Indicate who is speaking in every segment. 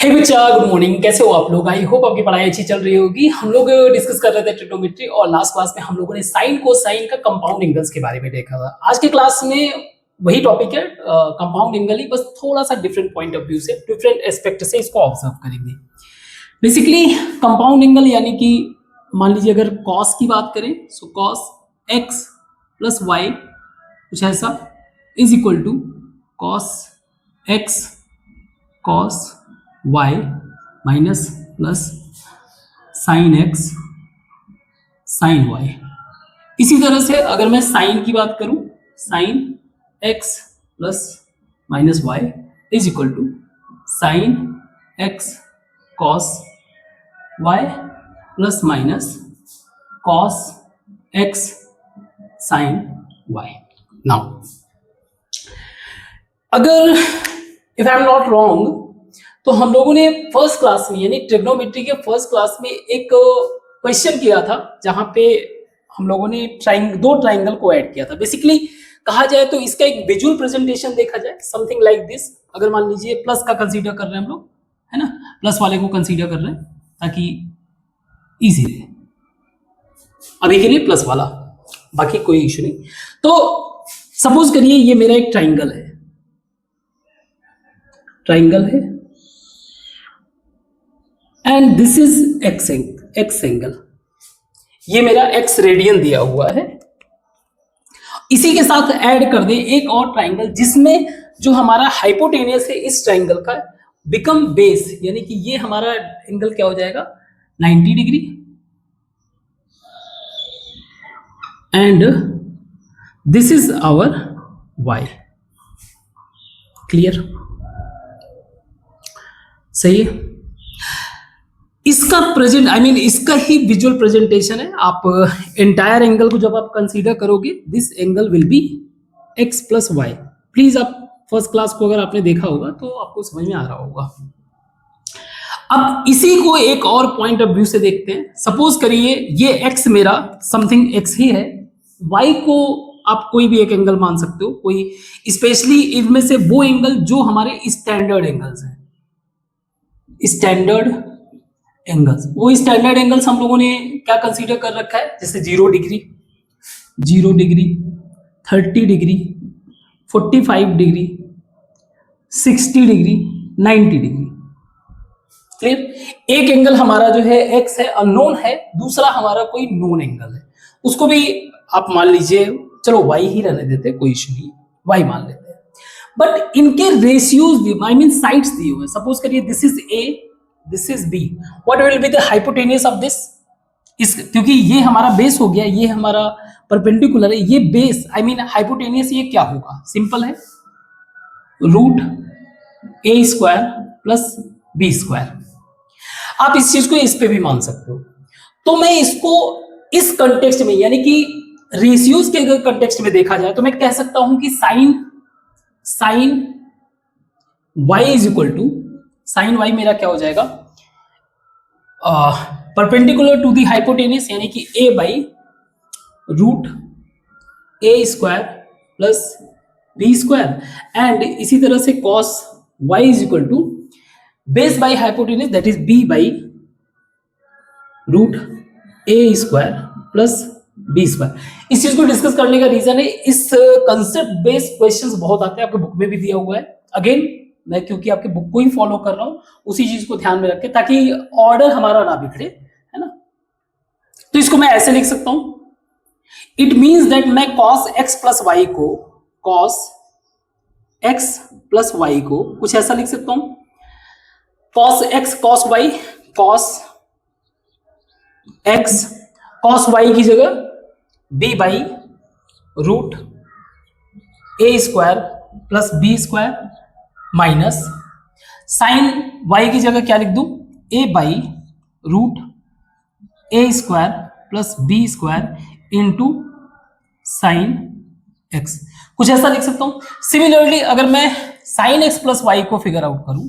Speaker 1: हे बच्चा, good morning. कैसे हो आप लोग? आई होप आपकी पढ़ाई अच्छी चल रही होगी। हम लोग डिस्कस कर रहे थे ट्रिग्नोमेट्री और लास्ट क्लास में हम लोगों ने साइन कोसाइन का कंपाउंड एंगल्स के बारे में देखा था। आज के क्लास में वही टॉपिक है, कंपाउंड एंगल ही, बस थोड़ा सा डिफरेंट पॉइंट ऑफ व्यू से, डिफरेंट एस्पेक्ट से इसको ऑब्जर्व करेंगे। बेसिकली कंपाउंड एंगल यानी कि मान लीजिए अगर कॉस की बात करें, so cos x plus y कुछ ऐसा is equal to cos x cos y minus plus sine x sine y। इसी तरह से अगर मैं साइन की बात करूं, sine x plus minus y is equal to sine x cos y plus minus cos x sine y। Now अगर if I am not wrong तो हम लोगों ने फर्स्ट क्लास में यानी ट्रिग्नोमेट्री के फर्स्ट क्लास में एक क्वेश्चन किया था जहां पे हम लोगों ने दो ट्राइंगल को ऐड किया था। बेसिकली कहा जाए तो इसका एक विजुअल प्रेजेंटेशन देखा जाए, समथिंग लाइक दिस। अगर मान लीजिए प्लस का कंसीडर कर रहे हैं हम लोग, है ना, प्लस वाले को कंसीडर कर रहे हैं ताकि इजी रहे। अभी के लिए प्लस वाला, बाकी कोई इशू नहीं। तो सपोज करिए ये मेरा एक ट्राइंगल है, and this is x angle. ये मेरा एक्स रेडियन दिया हुआ है। इसी के साथ ऐड कर दे एक और ट्राइंगल जिसमें जो हमारा हाइपोटेनियस है इस ट्राइंगल का बिकम बेस, यानी कि ये हमारा एंगल क्या हो जाएगा, 90 degree. And this is our y. Clear? सही है। इसका प्रेजेंट इसका ही विजुअल प्रेजेंटेशन है। आप एंटायर एंगल को जब आप कंसीडर करोगे, this angle will be x plus y. Please आप फर्स्ट क्लास को अगर आपने देखा होगा तो आपको समझ में आ रहा होगा। अब इसी को एक और पॉइंट ऑफ व्यू से देखते हैं। सपोज करिए ये एक्स मेरा समथिंग एक्स ही है, वाई को आप कोई भी एक एंगल मान सकते हो, कोई स्पेशली इनमें से वो एंगल जो हमारे स्टैंडर्ड एंगल्स हैं। स्टैंडर्ड एंगल्स, वो स्टैंडर्ड एंगल्स हम लोगों ने क्या कंसीडर कर रखा है, जैसे 0 degree, 30 degree, 45 degree, 60 degree, 90 degree. Clear? एक एंगल हमारा जो है एक्स है, अननोन है, दूसरा हमारा कोई नोन एंगल है, उसको भी आप मान लीजिए, चलो वाई ही रहने देते, कोई इशू नहीं, वाई मान लेते हैं। बट इनके रेशियोज साइड्स दिए हुए। सपोज करिए this is a, this is b, what will be the hypotenuse of this? क्योंकि ये हमारा बेस हो गया, ये हमारा परपेंडिकुलर है, ये बेस हाइपोटेनियस ये क्या होगा? सिंपल है, रूट ए स्क्वायर प्लस बी स्क्वायर। आप इस चीज को इस पे भी मान सकते हो। तो मैं इसको इस कंटेक्स्ट में यानी कि रेशियोज के अगर कंटेक्स्ट में देखा जाए तो मैं कह सकता हूं कि sine y is equal to, sine y मेरा क्या हो जाएगा, परपेंडिकुलर टू दी हाइपोटेनियस, यानी कि A by root A square plus B square. And इसी तरह से cos Y is equal to base by hypotenuse, that is B by root A square plus B square. इस चीज को discuss करने का रीजन है, इस कंसेप्ट बेस्ड क्वेश्चंस बहुत आते हैं, आपके बुक में भी दिया हुआ है। अगेन मैं क्योंकि आपके बुक को ही फॉलो कर रहा हूं, उसी चीज को ध्यान में रखें ताकि ऑर्डर हमारा ना बिगड़े, है ना। तो इसको मैं ऐसे लिख सकता हूं, इट मींस दैट मैं cos x प्लस वाई को, cos x प्लस वाई को कुछ ऐसा लिख सकता हूं, cos x cos y, cos x cos y की जगह b by root A square plus B square minus sine y की जगह क्या लिख दूं, a by root A square plus B square into sine x, कुछ ऐसा लिख सकता हूं। सिमिलरली अगर मैं साइन x प्लस वाई को फिगर आउट करूं,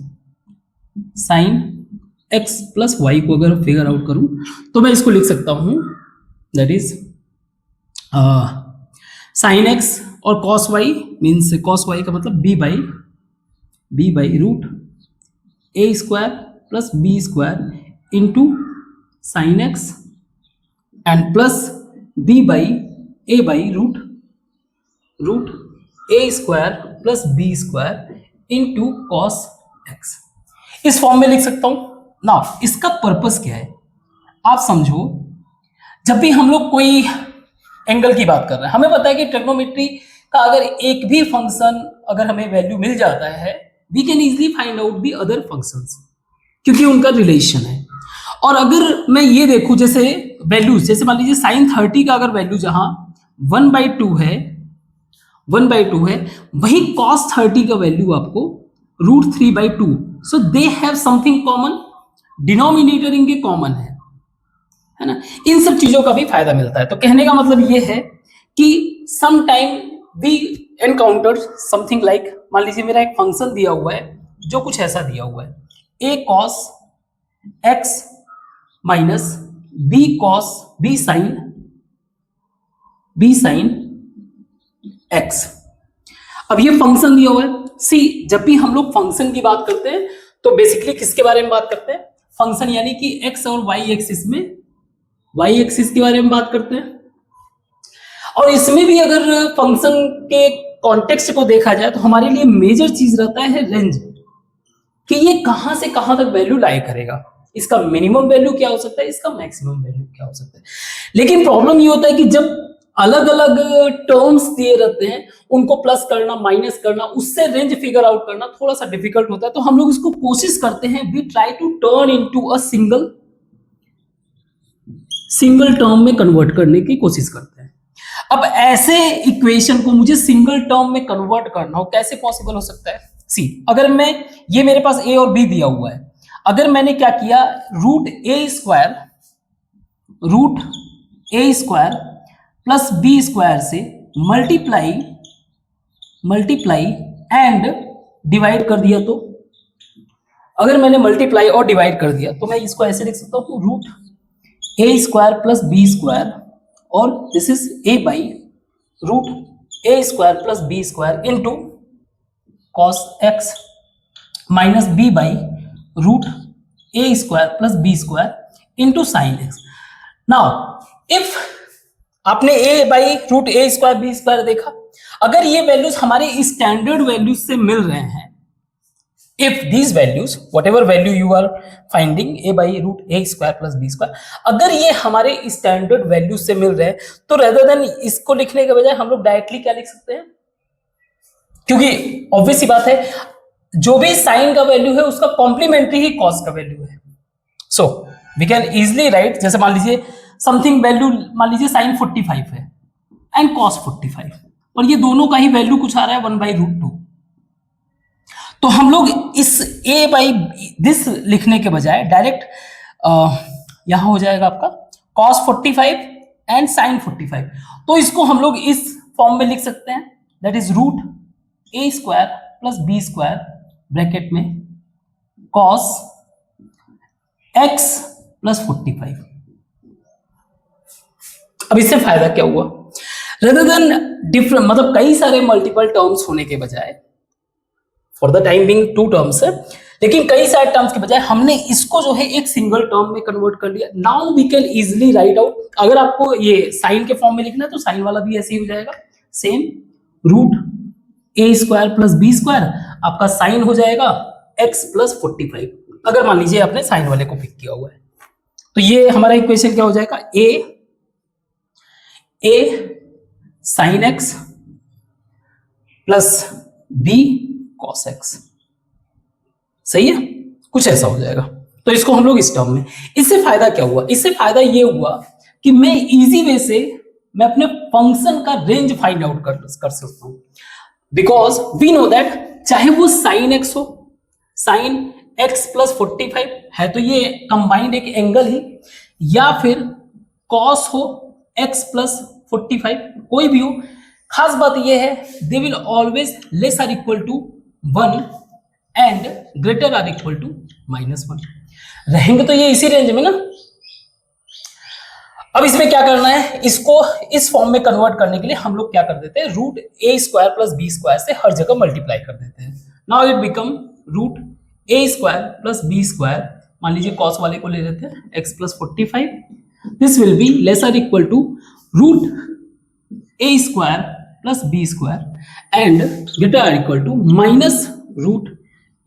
Speaker 1: साइन x प्लस वाई को अगर फिगर आउट करूं तो मैं इसको लिख सकता हूं, दैट इज साइन x और cos y means cos y का मतलब b by root A square plus B square into sine x and plus B by root A square plus B square into cos x. इस form में लिख सकता हूं ना। इसका पर्पस क्या है आप समझो। जब भी हम लोग कोई एंगल की बात कर रहे हैं, हमें पता है कि ट्रिग्नोमेट्री का अगर एक भी फंक्शन अगर हमें वैल्यू मिल जाता है, we can easily find out the other functions, क्योंकि उनका रिलेशन है। और अगर मैं ये देखूं जैसे वैल्यूज, जैसे मान लीजिए साइन 30 का अगर वैल्यू जहां 1/2 है, वही cos 30 का वैल्यू आपको √3/2। So they have something common, denominator इनके कॉमन है ना। इन सब चीजों का भी फायदा मिलता है। तो कहने का मतलब ये है कि some time we encounter something like, मान लीजिए मेरा एक फंक्शन दिया हुआ है जो कुछ ऐसा दिया हुआ है, a cos x minus b sin x। अब ये फंक्शन दिया हुआ है। सी, जब भी हम लोग फंक्शन की बात करते हैं तो बेसिकली किसके बारे में बात करते हैं? फंक्शन, यानी कि x और y एक्सिस में, y एक्सिस के बारे में बात करते हैं। और इसमें भी अगर फंक्शन के कॉन्टेक्स्ट को देखा जाए तो हमारे लिए मेजर चीज रहता है रेंज, कि ये कहां से कहां तक वैल्यू लाई करेगा, इसका मिनिमम वैल्यू क्या हो सकता है, इसका मैक्सिमम वैल्यू क्या हो सकता है। लेकिन प्रॉब्लम ये होता है कि जब अलग अलग टर्म्स दिए रहते हैं, उनको प्लस करना माइनस करना, उससे रेंज फिगर आउट करना थोड़ा सा डिफिकल्ट होता है। तो हम लोग इसको कोशिश करते हैं, we try to turn into a single term में कन्वर्ट करने की कोशिश करते हैं। अब ऐसे इक्वेशन को मुझे सिंगल टर्म में कन्वर्ट करना हो, कैसे पॉसिबल हो सकता है? सी, अगर मैं, ये मेरे पास a और b दिया हुआ है, अगर मैंने क्या किया, रूट ए स्क्वायर प्लस बी स्क्वायर से मल्टीप्लाई एंड डिवाइड कर दिया, तो अगर मैंने मल्टीप्लाई और डिवाइड कर दिया तो मैं इसको ऐसे लिख सकता हूं, रूट ए स्क्वायर प्लस बी स्क्वायर, और this is a by root A square plus B square into cos x minus b by root A square plus B square into sine x. Now if आपने a by root A square b square देखा, अगर ये values हमारे standard values से मिल रहे हैं, if these values whatever value you are finding a by root a square plus b square, अगर ये हमारे स्टैंडर्ड वैल्यू से मिल रहे हैं, तो रेदर देन इसको लिखने के बजाय हम लोग डायरेक्टली क्या लिख सकते हैं, क्योंकि ऑब्वियस सी बात है जो भी साइन का वैल्यू है उसका कॉम्प्लीमेंट्री ही कॉस का वैल्यू है। So we can easily write, जैसे मान लीजिए समथिंग वैल्यू, मान लीजिए साइन 45 है एंड कॉस 45, और ये दोनों का ही वैल्यू कुछ आ रहा है 1/√2। तो हम लोग इस a बाई दिस लिखने के बजाय डायरेक्ट यहां हो जाएगा आपका cos 45 एंड sin 45, तो इसको हम लोग इस फॉर्म में लिख सकते हैं, that is root A square plus B square bracket में cos x प्लस 45। अब इससे फायदा क्या हुआ, रेदर देन डिफरेंट, मतलब कई सारे मल्टीपल टर्म्स होने के बजाय, for the time being 2 terms है, लेकिन कई सारे टर्म्स के बजाय हमने इसको जो है एक सिंगल टर्म में कन्वर्ट कर लिया। Now we can easily write out, अगर आपको ये साइन के फॉर्म में लिखना है तो साइन वाला भी ऐसे ही हो जाएगा, सेम रूट ए स्क्वायर प्लस बी स्क्वायर, आपका साइन हो जाएगा x प्लस 45, अगर मान लीजिए आपने साइन वाले को पिक किया हुआ है। तो ये हमारा इक्वेशन क्या हो जाएगा, a sine x plus b cos x, सही है, कुछ ऐसा हो जाएगा। तो इसको हम लोग इस टर्म में, इससे फायदा क्या हुआ, इससे फायदा ये हुआ कि मैं इजी वे से मैं अपने फंक्शन का रेंज फाइंड आउट कर सकता हूं, बिकॉज वी नो दैट चाहे वो साइन एक्स हो, साइन एक्स प्लस 45 है तो ये कंबाइंड एक एंगल ही, या फिर कॉस हो एक्स प्लस 45, कोई भी हो, खास बात ये है they will always less or equal to 1 and greater or equal to -1 रहेंगे, तो ये इसी रेंज में ना। अब इसमें क्या करना है, इसको इस फॉर्म में कन्वर्ट करने के लिए हम लोग क्या कर देते हैं, रूट ए स्क्वायर प्लस बी स्क्वायर से हर जगह मल्टीप्लाई कर देते हैं। Now it become root A square plus B square, मान लीजिए कॉस वाले को ले लेते हैं, x plus 45, this will be lesser equal to root A square plus B square and greater equal to minus root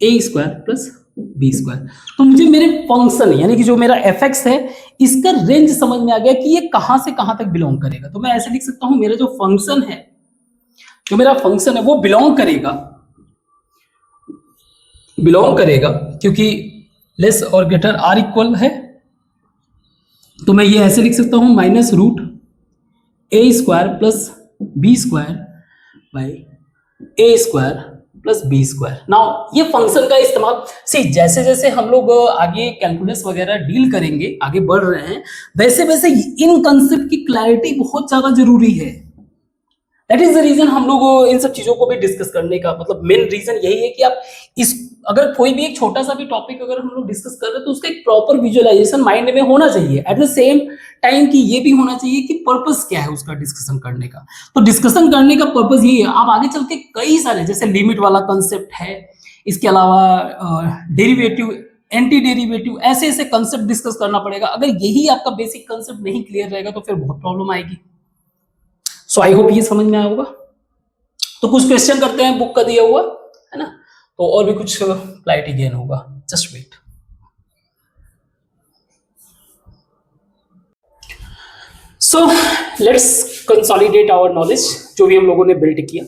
Speaker 1: A square plus B square. तो मुझे मेरे फंक्शन यानी कि जो मेरा एफ एक्स है इसका रेंज समझ में आ गया कि ये कहां से कहां तक बिलोंग करेगा। तो मैं ऐसे लिख सकता हूं मेरा जो फंक्शन है, जो मेरा फंक्शन है वो बिलोंग करेगा क्योंकि लेस और ग्रेटर आर इक्वल है, तो मैं ये ऐसे लिख सकता हूं minus root A square plus B square by a square plus B square. Now ये फंक्शन का इस्तेमाल जैसे जैसे हम लोग आगे कैलकुलस वगैरह डील करेंगे, आगे बढ़ रहे हैं, वैसे वैसे इन कंसेप्ट की क्लैरिटी बहुत ज्यादा जरूरी है। दैट इज द रीजन हम लोग इन सब चीजों को भी डिस्कस करने का मतलब मेन रीजन यही है कि आप इस अगर कोई भी एक छोटा सा भी टॉपिक अगर हम लोग डिस्कस कर रहे हैं तो उसका एक प्रॉपर विजुअलाइजेशन माइंड में होना चाहिए। एट द सेम टाइम कि ये भी होना चाहिए कि पर्पस क्या है उसका डिस्कशन करने का। तो डिस्कशन करने का पर्पस ये है, आप आगे चल के कई सारे जैसे लिमिट वाला कंसेप्ट है, इसके अलावा डेरिवेटिव, एंटी डेरिवेटिव, ऐसे ऐसे कंसेप्ट डिस्कस करना पड़ेगा। अगर यही आपका बेसिक कंसेप्ट नहीं क्लियर रहेगा तो फिर बहुत प्रॉब्लम आएगी। सो आई होप ये समझ में आया होगा। तो कुछ क्वेश्चन करते हैं बुक का दिया हुआ है ना, तो और भी कुछ क्लैरिटी गेन होगा। Just wait. So let's consolidate our knowledge जो भी हम लोगों ने बिल्ड किया।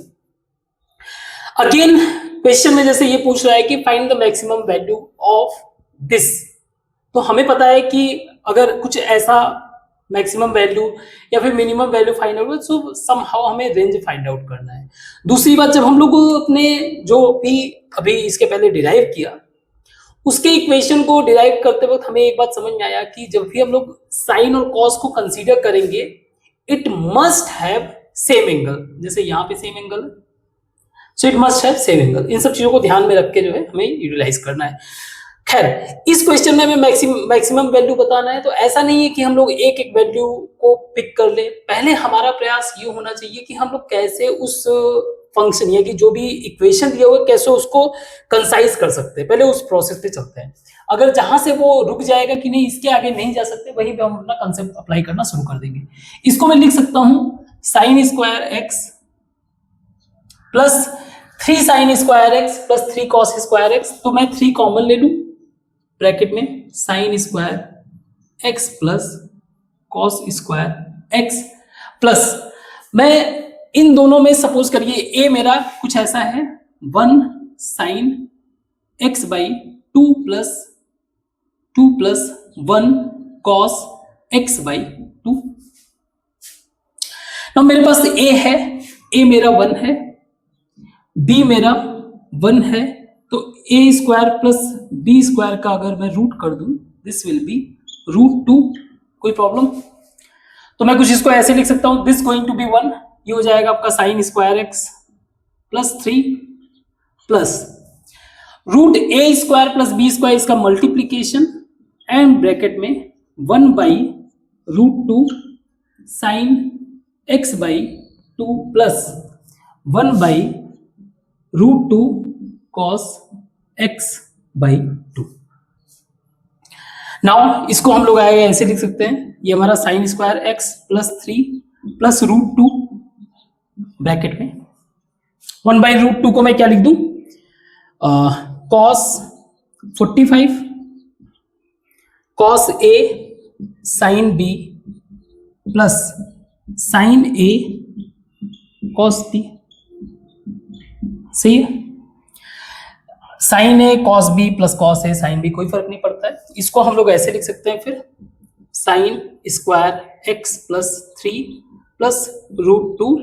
Speaker 1: अगेन क्वेश्चन में जैसे ये पूछ रहा है कि find the maximum value of this, तो हमें पता है कि अगर कुछ ऐसा मैक्सिमम वैल्यू या फिर मिनिमम वैल्यू फाइंड आउट, सो समहाउ हमें रेंज फाइंड आउट करना है। दूसरी बात, जब हम लोग अपने जो भी अभी इसके पहले डिराइव किया उसके इक्वेशन को डिराइव करते वक्त हमें एक बात समझ में आया कि जब भी हम लोग साइन और कॉस को कंसीडर करेंगे it must have same angle. जैसे यहाँ पे सेम एंगल है, so it must have same angle. इन सब चीजों को ध्यान में रख के जो है हमें यूटिलाइज करना है। खैर, इस क्वेश्चन में हमें मैक्सिमम वैल्यू बताना है, तो ऐसा नहीं है कि हम लोग एक एक वैल्यू को पिक कर ले। पहले हमारा प्रयास ये होना चाहिए कि हम लोग कैसे उस फंक्शन या कि जो भी इक्वेशन दिया हुआ है कैसे उसको कंसाइज कर सकते हैं, पहले उस प्रोसेस पे चलते हैं। अगर जहां से वो रुक जाएगा कि नहीं इसके आगे नहीं जा सकते, वहीं पे हम अपना कंसेप्ट अप्लाई करना शुरू कर देंगे। इसको मैं लिख सकता हूं sign square x plus 3 sine square x plus 3 cos square x. तो मैं 3 कॉमन ले लूं ब्रैकेट में, sign square x plus cos square x plus मैं इन दोनों में सपोज करिए ए मेरा कुछ ऐसा है 1 sign X by 2 plus 1 cos X by 2। now मेरे पास ए है, ए मेरा 1 है, बी मेरा 1 है, तो ए स्क्वायर प्लस बी स्क्वायर का अगर मैं रूट कर दूं दिस विल बी रूट 2। कोई प्रॉब्लम? तो मैं कुछ इसको ऐसे लिख सकता हूं, दिस गोइंग टू बी 1, ये हो जाएगा आपका sine square x plus 3 plus root ए स्क्वायर प्लस बी स्क्वायर इसका मल्टीप्लीकेशन एंड ब्रैकेट में 1 by root 2 sine X by 2 plus 1 by root 2 cos X by 2। Now इसको हम लोग आएगा ऐसे लिख सकते हैं, ये हमारा sine square x plus 3 plus root 2 bracket में 1 बाई रूट 2 को मैं क्या लिख दूं, cos 45 cos A sine B plus sign A cos B. सही है, sign A cos B plus cos A sine B, कोई फर्क नहीं पड़ता है। इसको हम लोग ऐसे लिख सकते हैं फिर sine square x plus 3 plus root 2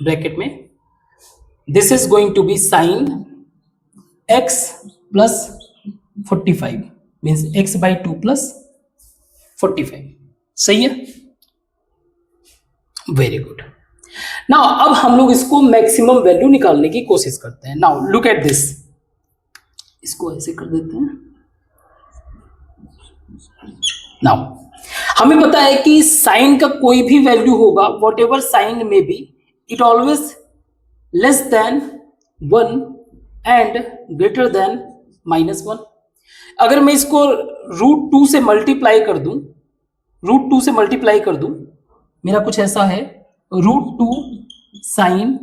Speaker 1: bracket में this is going to be sine x plus 45 means X by 2 plus 45। सही है, वेरी गुड। नाउ अब हम लोग इसको मैक्सिमम वैल्यू निकालने की कोशिश करते हैं। नाउ लुक एट दिस, इसको ऐसे कर देते हैं। नाउ हमें पता है कि साइन का कोई भी वैल्यू होगा वॉट एवर साइन में B it always less than 1 and greater than -1। अगर मैं इसको √2 से मल्टीप्लाई कर दूं, √2 से मल्टीप्लाई कर दूं, मेरा कुछ ऐसा है √2 sin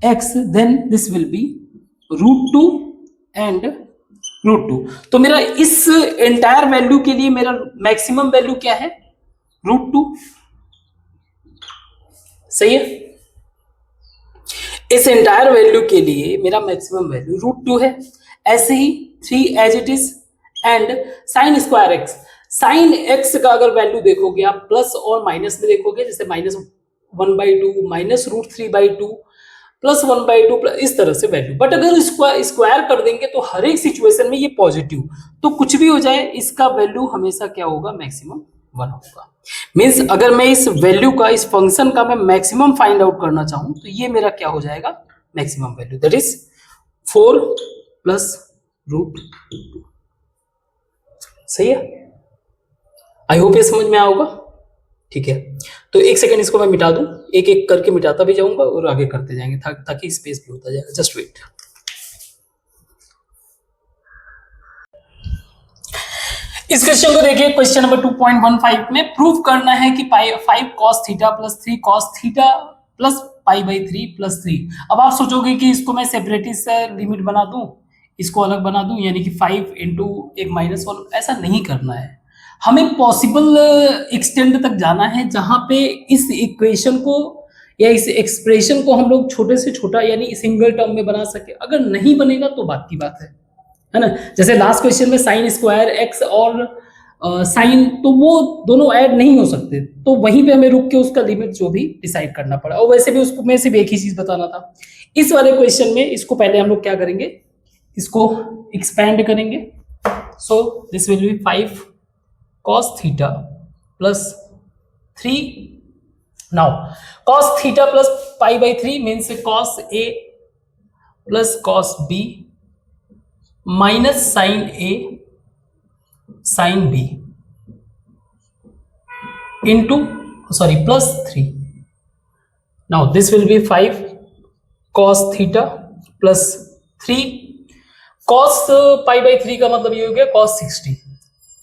Speaker 1: x, then this will be √2 and √2। तो मेरा इस एंटायर वैल्यू के लिए मेरा मैक्सिमम वैल्यू क्या है? √2। सही है। इस एंटायर वैल्यू के लिए मेरा मैक्सिमम वैल्यू √2 है। ऐसे ही 3 as it is and sine square x. Sine x का अगर वैल्यू देखोगे आप प्लस और माइनस में देखोगे, जैसे -1/2 -√3/2 +1/2 इस तरह से वैल्यू। बट अगर स्क्वायर कर देंगे तो हर एक सिचुएशन में ये पॉजिटिव, तो कुछ भी हो जाए इसका वैल्यू हमेशा क्या होगा? मैक्सिमम 1 होगा। मीन्स अगर मैं इस वैल्यू का, इस फंक्शन का मैं मैक्सिमम फाइंड आउट करना चाहूं तो ये मेरा क्या हो जाएगा? Maximum value, that is 4 + √2। सही है। आई होप ये समझ में आया होगा। ठीक है, तो एक सेकेंड इसको मैं मिटा दूं, एक एक करके मिटाता भी जाऊंगा और आगे करते जाएंगे ताकि स्पेस भी होता जाएगा। Just wait. इस क्वेश्चन को देखिए, क्वेश्चन नंबर 2.15 में प्रूव करना है कि 5 cos थीटा + 3 cos थीटा + π/3 + 3। अब आप सोचोगे कि इसको मैं सेपरेटली से लिमिट बना दूं, इसको अलग बना दूं, यानी कि 5 × एक -1। ऐसा नहीं करना है, हमें पॉसिबल एक्सटेंड तक जाना है जहां पे इस इक्वेशन को या इस एक्सप्रेशन को हम लोग छोटे से छोटा यानी सिंगल टर्म में बना सके। अगर नहीं बनेगा तो बात की बात है ना। जैसे लास्ट क्वेश्चन में साइन स्क्वायर एक्स और साइन, तो वो दोनों ऐड नहीं हो सकते, तो वहीं पे हमें रुक के उसका लिमिट जो भी डिसाइड करना पड़ा। और वैसे भी उसको में सिर्फ एक ही चीज बताना था। इस वाले क्वेश्चन में इसको पहले हम लोग क्या करेंगे? इसको एक्सपैंड करेंगे। So this will be 5 cos theta + 3। Now cos theta + π/3 means cos A + cos B - sin A sin B +3। now this will be 5 cos theta + 3 cos π/3 का मतलब ये हो गया cos 60,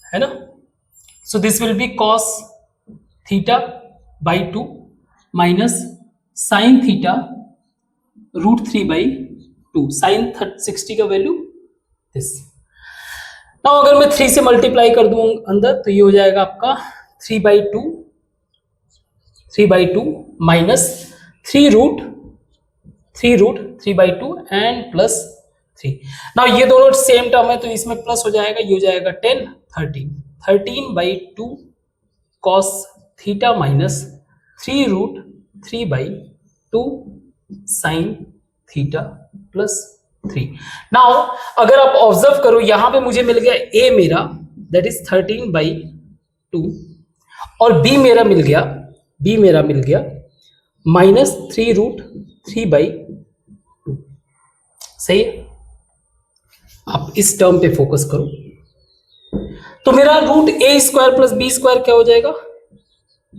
Speaker 1: है ना। so this will be cos θ/2 - sin θ √3/2 sin 60 का value this. Now अगर मैं 3 से मल्टीप्लाई कर दूं अंदर तो ये हो जाएगा आपका 3/2 -3√3/2 एंड +3। नाउ ये दोनों सेम टर्म है तो इसमें प्लस हो जाएगा, ये हो जाएगा 10 13/2 cos theta -3√3/2 sin theta +3। Now अगर आप ऑब्जर्व करो, यहां पे मुझे मिल गया a मेरा, दैट इज 13/2 और b मेरा मिल गया -3√3/2। सही है। आप इस टर्म पे फोकस करो तो मेरा √a² + b² क्या हो जाएगा?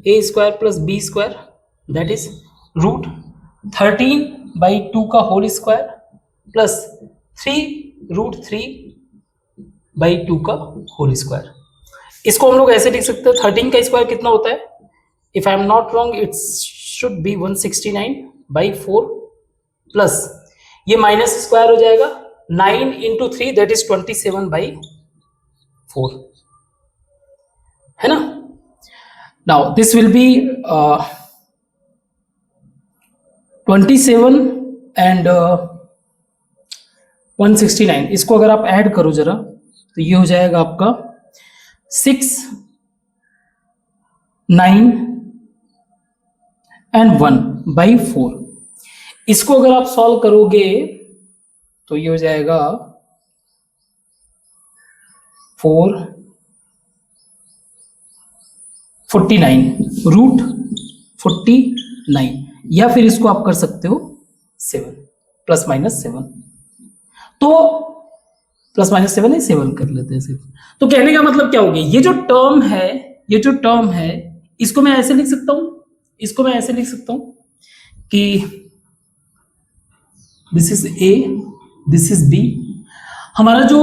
Speaker 1: a² + b² दैट इज √13/2 का होल स्क्वायर + 3√3/2 का होल स्क्वायर। इसको हम लोग ऐसे लिख सकते हैं, 13 का स्क्वायर कितना होता है? If I am not wrong it should be 169/4 plus ये माइनस स्क्वायर हो जाएगा 9 × 3 दैट इज 27/4, है ना। Now this will B 27 and 169। इसको अगर आप ऐड करो जरा तो ये हो जाएगा आपका 6 9 एंड 1/4। इसको अगर आप सॉल्व करोगे तो ये हो जाएगा 49 या फिर इसको आप कर सकते हो 7 ±7। तो ±7 है, 7 कर लेते हैं सिर्फ। तो कहने का मतलब क्या हो गया? ये जो टर्म है इसको मैं ऐसे लिख सकता हूं, कि this is A, this is B। हमारा जो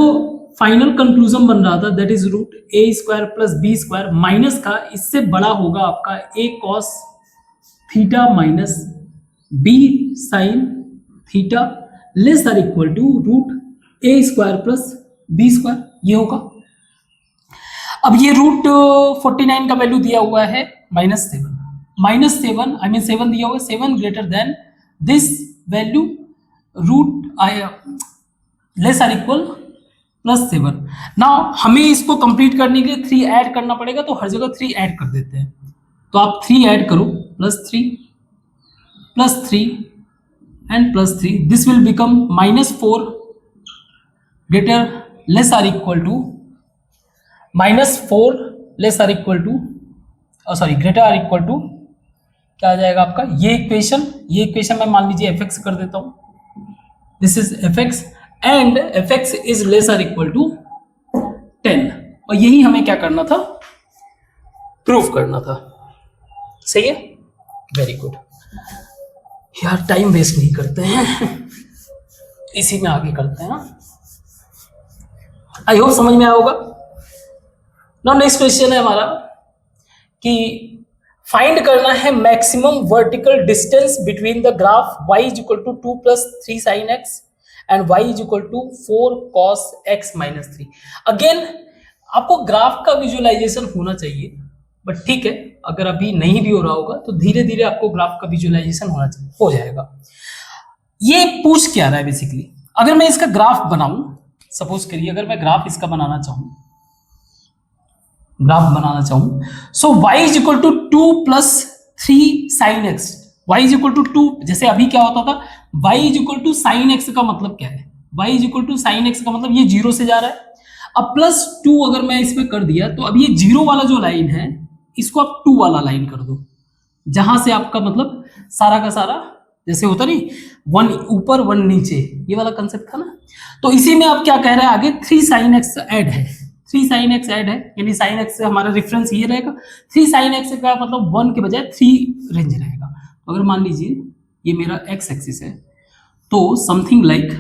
Speaker 1: फाइनल कंक्लूजन बन रहा था that is root A square plus B square minus का इससे बड़ा होगा आपका A cos theta minus B sine theta less or equal to root A square plus B square, ये होगा। अब ये रूट 49 का वैल्यू दिया हुआ है -7 आई मीन 7 दिया हुआ है, 7 greater than this value root less or equal +7। Now हमें इसको कंप्लीट करने के लिए 3 ऐड करना पड़ेगा, तो हर जगह 3 ऐड कर देते हैं। तो आप 3 ऐड करो, +3 and +3, this will become -4 greater less or equal to -4 less or equal to sorry greater or equal to क्या आ जाएगा आपका ये इक्वेशन मैं मान लीजिए fx कर देता हूं, this is fx and fx is less or equal to 10, और यही हमें क्या करना था, प्रूफ करना था। सही है, वेरी गुड यार, टाइम वेस्ट नहीं करते हैं, इसी में आगे करते हैं। आई होप समझ में आया होगा। नाउ नेक्स्ट क्वेश्चन है हमारा कि फाइंड करना है maximum vertical distance between the graph y is equal to 2 + 3 sin x and y is equal to 4 cos x - 3। Again आपको ग्राफ का विजुअलाइजेशन होना चाहिए, बट ठीक है, अगर अभी नहीं भी हो रहा होगा तो धीरे धीरे आपको ग्राफ का विजुअलाइजेशन होना चाहिए, हो जाएगा। ये पूछ क्या रहा है बेसिकली, अगर मैं इसका ग्राफ बनाऊं, सपोज करिए अगर मैं ग्राफ इसका बनाना चाहूं, so y is equal to 2 + 3 sin x, y is equal to 2, जैसे अभी क्या होता था y is equal to sin x का मतलब क्या है, y is equal to sin x का मतलब ये 0 से जा रहा है। अब +2 अगर मैं इसमें कर दिया तो अब ये 0 वाला जो लाइन है इसको आप 2 वाला लाइन कर दो, जहां से आपका मतलब सारा का सारा जैसे होता नहीं 1 ऊपर 1 नीचे, ये वाला कंसेप्ट था ना। तो इसी में आप क्या कह रहे हैं आगे 3 sin x ऐड है, 3 sin x ऐड है, यानी sin x से हमारा रेफरेंस ये रहेगा, 3 sin x का मतलब 1 के बजाय 3 रेंज रहेगा। अगर मान लीजिए ये मेरा x एक्सिस है, तो समथिंग लाइक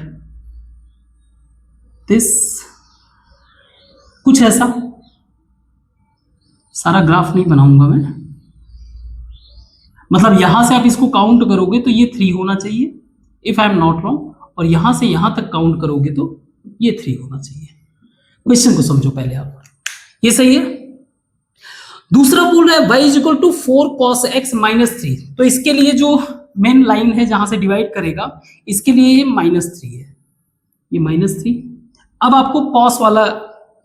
Speaker 1: दिस, कुछ ऐसा, सारा ग्राफ नहीं बनाऊंगा मैं, मतलब यहां से आप इसको काउंट करोगे तो ये 3 होना चाहिए if I am not wrong, और यहां से यहां तक काउंट करोगे तो ये 3 होना चाहिए। क्वेश्चन को समझो पहले आप, ये सही है। दूसरा बोल रहा है y is equal to 4 cos x - 3, तो इसके लिए जो मेन लाइन है जहां से डिवाइड करेगा, इसके लिए ये -3 है, ये -3। अब आपको cos वाला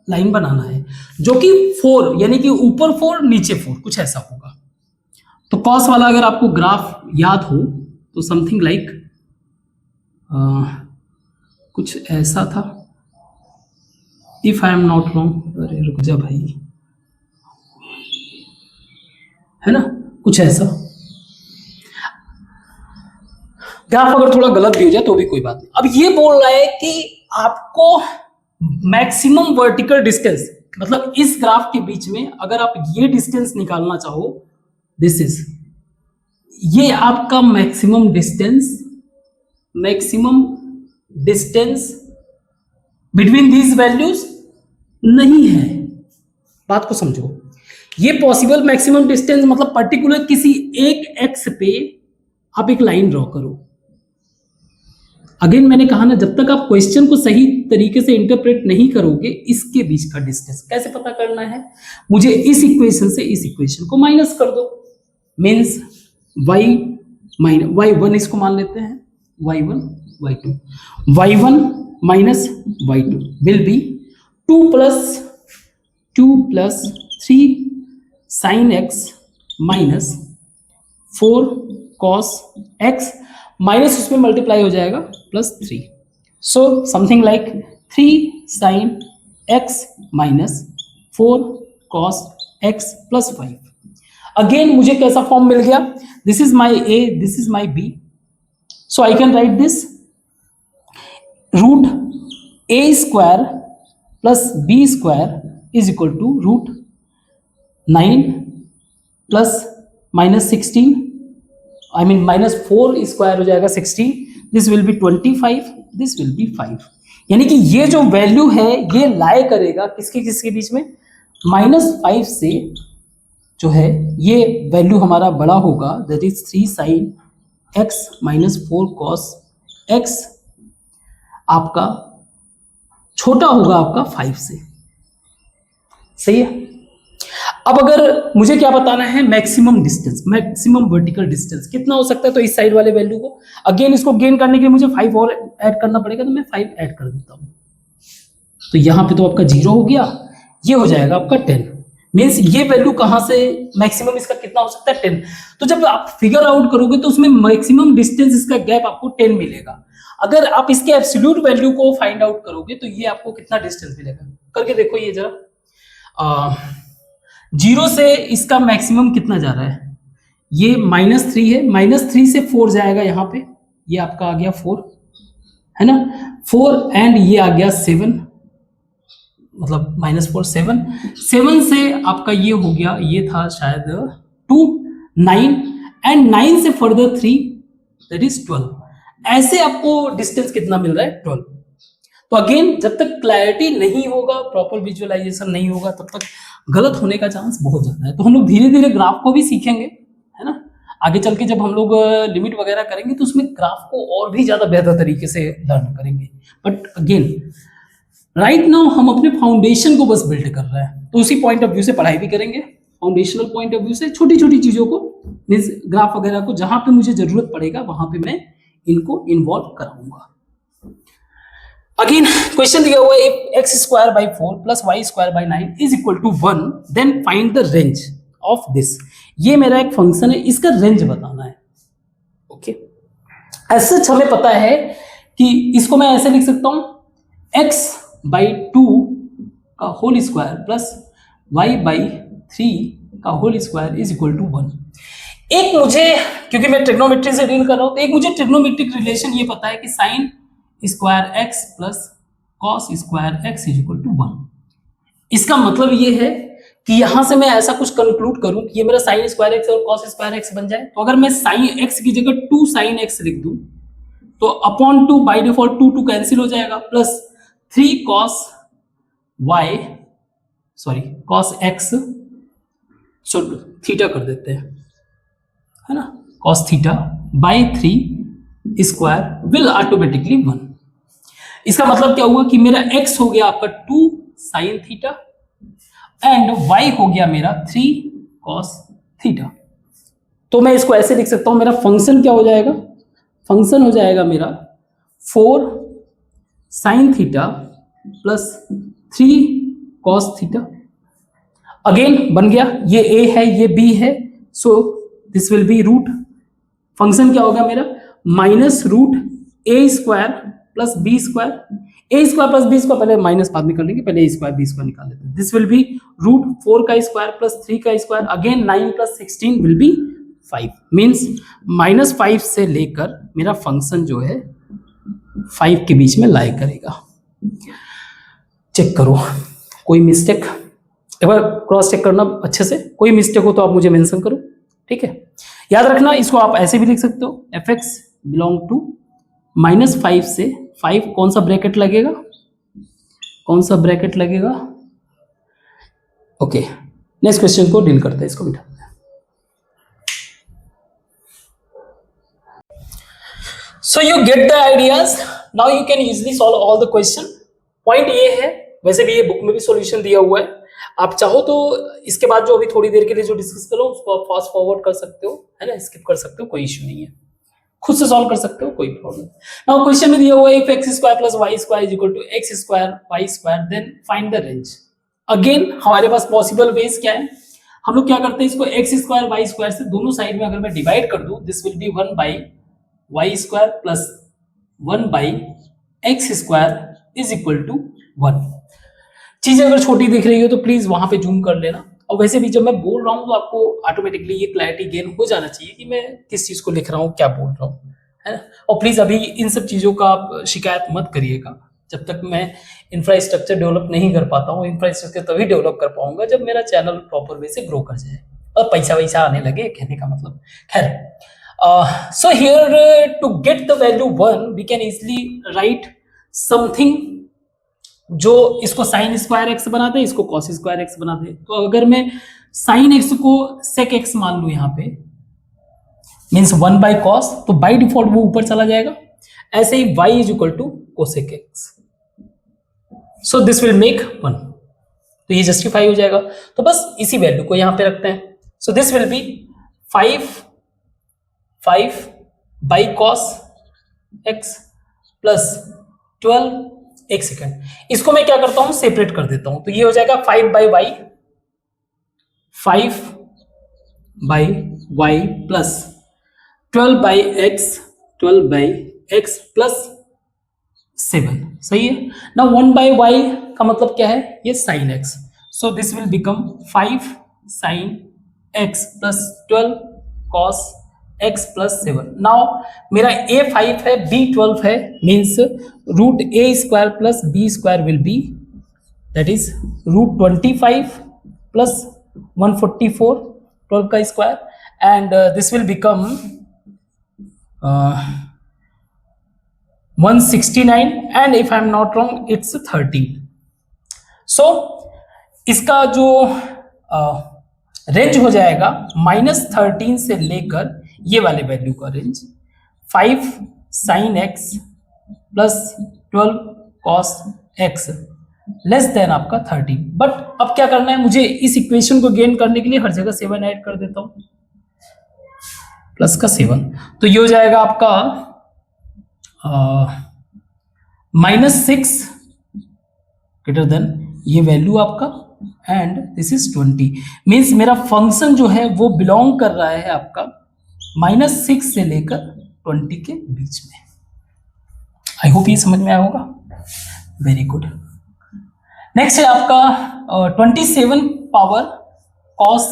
Speaker 1: लाइन बनाना है जो कि 4 यानी कि ऊपर 4 नीचे 4 कुछ ऐसा होगा। तो cos वाला अगर आपको ग्राफ याद हो तो समथिंग लाइक कुछ ऐसा था, if I am not wrong, अरे रुक जा भाई, है ना, कुछ ऐसा। ग्राफ अगर थोड़ा गलत भी हो जाए तो भी कोई बात नहीं। अब ये बोल रहा है कि आपको मैक्सिमम वर्टिकल डिस्टेंस, मतलब इस ग्राफ के बीच में अगर आप ये डिस्टेंस निकालना चाहो, दिस इज, ये आपका maximum distance between these values नहीं है। बात को समझो, ये पॉसिबल मैक्सिमम डिस्टेंस मतलब पर्टिकुलर किसी एक एक्स पे आप एक लाइन ड्रॉ करो। अगेन मैंने कहा ना, जब तक आप क्वेश्चन को सही तरीके से इंटरप्रेट नहीं करोगे, इसके बीच का डिस्टेंस कैसे पता करना है, मुझे इस इक्वेशन से इस इक्वेशन को माइनस कर दो, मीन्स y1 इसको मान लेते हैं, y1 y1 minus y2 will be 2 + 3 sin x minus 4 cos x minus उसमें मल्टीप्लाई हो जाएगा +3, so something like 3 sin x minus 4 cos x + 5। Again मुझे कैसा फॉर्म मिल गया, this is my a, this is my b, so I can write this root a square plus b square is equal to root 9 plus -16, I mean -4 square हो जाएगा 16, this will B 25, this will be 5। यानी कि ये जो value है ये लाई करेगा किसके किसके बीच में, -5 से जो है ये वैल्यू हमारा बड़ा होगा, that is 3 sin x -4 cos x, आपका छोटा होगा आपका 5 से। सही है। अब अगर मुझे क्या बताना है, maximum distance, maximum vertical distance कितना हो सकता है, तो इस साइड वाले वैल्यू को अगेन इसको गेन करने के लिए मुझे 5 और ऐड करना पड़ेगा, तो मैं 5 ऐड कर देता हूं। तो यहां पे तो आपका 0 हो गया, ये हो जाएगा आपका 10। मीन्स ये वैल्यू कहां से, मैक्सिमम इसका कितना हो सकता है 10। तो जब आप फिगर आउट करोगे तो उसमें मैक्सिमम डिस्टेंस इसका गैप आपको 10 मिलेगा। अगर आप इसके एब्सोल्यूट वैल्यू को फाइंड आउट करोगे तो ये आपको कितना डिस्टेंस मिलेगा, करके देखो ये जरा। 0 से इसका मैक्सिमम कितना जा रहा है, ये -3 है, -3 से 4 जाएगा यहाँ पे, ये आपका आ गया 4 है ना, 4 एंड ये आ गया 7, मतलब -4 7 से आपका ये हो गया, ये था शायद 2 9 एंड 9 से फर्दर 3 दैट इज 12। ऐसे आपको डिस्टेंस कितना मिल रहा है 12। तो अगेन जब तक क्लैरिटी नहीं होगा, प्रॉपर विजुअलाइजेशन नहीं होगा, तब तक गलत होने का चांस बहुत ज्यादा है। तो हम लोग धीरे धीरे ग्राफ को भी सीखेंगे, है ना, आगे चल के जब हम लोग लिमिट वगैरह करेंगे तो उसमें ग्राफ को और भी ज्यादा बेहतर तरीके से लर्न करेंगे। बट अगेन राइट नाउ हम अपने फाउंडेशन को बस बिल्ड कर रहे हैं, तो उसी पॉइंट ऑफ व्यू से पढ़ाई भी करेंगे, फाउंडेशनल पॉइंट ऑफ व्यू से छोटी छोटी चीजों को, मींस ग्राफ वगैरह को जहां पे मुझे जरूरत पड़ेगा वहां पे मैं इनको इन्वॉल्व कराऊंगा। अगेन क्वेश्चन दिया हुआ है, if x² 4 + y² 9 is equal to 1 then find the range of this. ये मेरा एक फंक्शन है, इसका रेंज बताना है। ओके, ऐसे हमें पता है कि इसको मैं ऐसे लिख सकता हूं, x/2 का होल स्क्वायर प्लस y/3 का whole square is equal to 1। एक मुझे, क्योंकि मैं ट्रिग्नोमेट्री से डील कर रहा हूं, तो एक मुझे ट्रिग्नोमेट्रिक रिलेशन ये पता है कि sine square x plus cos square x is equal to 1। इसका मतलब ये है कि यहां से मैं ऐसा कुछ कंक्लूड करूं कि ये मेरा साइन स्क्वायर x और कॉस स्क्वायर x बन जाए। तो अगर मैं साइन x की जगह 2 sin x लिख दूं तो अपॉन 2 बाय डिफॉल्ट 2 कैंसिल हो जाएगा, plus 3 cos y sorry cos x theta कर देते हैं, है ना, cos theta by 3 square will automatically 1। इसका मतलब क्या हुआ कि मेरा x हो गया आपका 2 sin थीटा एंड y हो गया मेरा 3 cos थीटा। तो मैं इसको ऐसे लिख सकता हूं, मेरा फंक्शन क्या हो जाएगा, फंक्शन हो जाएगा मेरा 4 sin theta plus 3 cos theta. Again बन गया, ये a है ये b है, so this will be root, function क्या होगा मेरा -√a² plus b², a² plus b², पहले माइनस बाद में कर लेंगे, पहले a² b² निकाल लेते हैं। दिस विल बी √4 का स्क्वायर प्लस 3 का square, again 9 plus 16 will be 5। Means -5 से लेकर मेरा फंक्शन जो है 5 के बीच में लाई करेगा। चेक करो कोई मिस्टेक, एक बार क्रॉस चेक करना अच्छे से, कोई मिस्टेक हो तो आप मुझे मेंशन करो, ठीक है। याद रखना इसको आप ऐसे भी लिख सकते हो, fx बिलोंग टू -5 से 5, कौन सा ब्रैकेट लगेगा, कौन सा ब्रैकेट लगेगा। ओके, नेक्स्ट क्वेश्चन को डील करते हैं, इसको बिठाते हैं। So you get the ideas, now you can easily solve all the question. Point ये है, वैसे भी ये बुक में भी सॉल्यूशन दिया हुआ है, आप चाहो तो इसके बाद जो अभी थोड़ी देर के लिए जो डिस्कस करो उसको आप फास्ट फॉरवर्ड कर सकते हो, है ना, स्किप कर सकते हो, कोई इश्यू नहीं है, खुद से सॉल्व कर सकते हो, कोई प्रॉब्लम। नाउ क्वेश्चन में दिया हुआ है, if x² plus y² is equal to x² y² then find the range. Again हमारे पास पॉसिबल वेज क्या है, हम लोग क्या करते हैं, इसको x² y² से दोनों साइड में अगर मैं डिवाइड कर दूं, this will be 1/y² plus 1/x² is equal to 1। चीजें अगर छोटी दिख रही हो तो प्लीज वहां पे जूम कर लेना, और वैसे भी जब मैं बोल रहा हूं तो आपको ऑटोमेटिकली ये क्लैरिटी गेन हो जाना चाहिए कि मैं किस चीज को लिख रहा हूं, क्या बोल रहा हूं, है ना। और प्लीज अभी इन सब चीजों का आप शिकायत मत करिएगा, जब तक मैं इंफ्रास्ट्रक्चर डेवलप नहीं कर पाता हूँ। इंफ्रास्ट्रक्चर तभी डेवलप कर पाऊंगा जब मेरा चैनल प्रॉपर वे से ग्रो कर जाए और पैसा वैसा आने लगे, कहने का मतलब। खैर, so here to get the value 1 we can easily write something जो इसको साइन स्क्वायर एक्स बनाते हैं, इसको कॉस स्क्वायर एक्स बनाते हैं। तो अगर मैं साइन एक्स को सेक एक्स मान लू यहाँ पे, मीन्स 1/cos, तो बाई डिफॉल्ट वो ऊपर चला जाएगा। ऐसे ही y is equal to cosec x, so this will make 1, तो ये जस्टिफाई हो जाएगा। तो बस इसी वैल्यू को यहां पे रखते हैं। सो this will be 5 by cos x plus 12। एक सेकेंड, इसको मैं क्या करता हूं, सेपरेट कर देता हूं। तो ये हो जाएगा 5/y, 5/y plus 12/x, 12/x plus 7। सही है ना। 1/y का मतलब क्या है, ये sine x. So this will become 5 sine x plus 12 cos x plus 7। Now मेरा a 5 है, b 12 है, means root a square plus b square will be, that is root 25 plus 144, 12 का square, and this will become 169, and if I am not wrong it's 13। सो इसका जो range हो जाएगा -13 से लेकर ये वाले वैल्यू का range 5 sine x plus 12 cos x less than आपका 13। बट अब क्या करना है मुझे, इस इक्वेशन को गेन करने के लिए हर जगह 7 ऐड कर देता हूं, प्लस का 7। तो ये हो जाएगा आपका -6 ग्रेटर देन ये वैल्यू आपका, एंड दिस इज 20। मीन्स मेरा फंक्शन जो है वो बिलोंग कर रहा है आपका -6 से लेकर 20 के बीच में। आई होप ये समझ में आया होगा। Very good. नेक्स्ट है आपका 27 power cos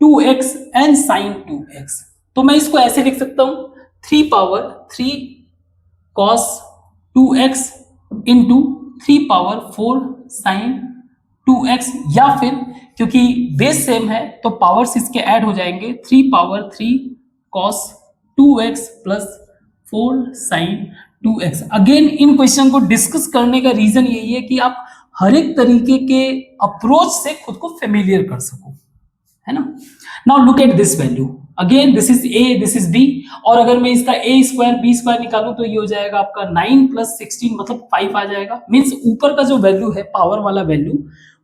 Speaker 1: 2x and sin 2x। तो मैं इसको ऐसे लिख सकता हूं 3 power 3 cos 2x into 3 power 4 sin 2x, या फिर क्योंकि बेस सेम है तो पावर्स इसके ऐड हो जाएंगे, 3 power 3 cos 2x plus 4 sin 2x। Again in question को डिस्कस करने का रीजन यही है कि आप हर एक तरीके के अप्रोच से खुद को फेमिलियर कर सको, है ना। Now look at this value, again this is a, this is b, और अगर मैं इसका a स्क्वायर b स्क्वायर निकालूं तो ये हो जाएगा आपका 9 प्लस 16 मतलब 5 आ जाएगा। मीन्स ऊपर का जो वैल्यू है पावर वाला वैल्यू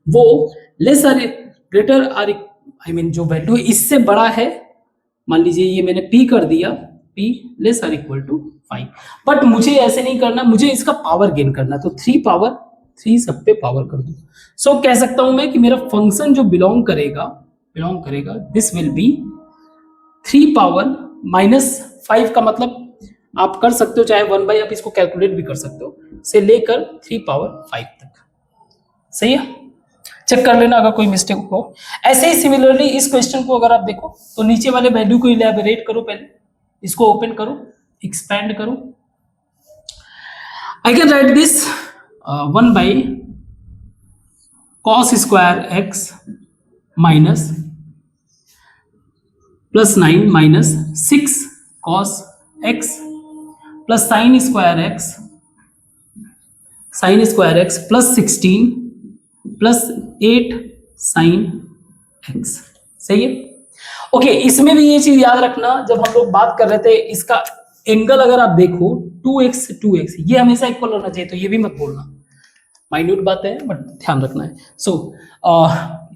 Speaker 1: वो less or greater or, I mean जो वैल्यू है इससे बड़ा है, मान लीजिए ये मैंने p कर दिया, p less or equal to 5। But मुझे ऐसे नहीं करना, मुझे इसका पावर गेन करना, तो 3 पावर 3 सब पे पावर कर दूं। सो कह सकता हूं मैं कि मेरा फंक्शन जो बिलोंग करेगा दिस विल बी 3 पावर -5 का मतलब आप कर सकते हो, चाहे 1/, आप इसको कैलकुलेट भी कर सकते हो, से लेकर 3 पावर 5 तक। सही है, चेक कर लेना अगर कोई मिस्टेक हो। ऐसे ही सिमिलरली इस क्वेश्चन को अगर आप देखो तो नीचे वाले वैल्यू को इलैबोरेट करो, पहले इसको ओपन करो, एक्सपैंड करो। आई can write this 1/cos square x minus +9 minus 6 cos x plus sign square x plus 16 plus 8 sine x. सही है। ओके, इसमें भी ये चीज याद रखना, जब हम लोग बात कर रहे थे इसका एंगल अगर आप देखो 2x ये हमेशा इक्वल होना चाहिए, तो ये भी मत बोलना, माइन्यूट बातें हैं बट ध्यान रखना है। So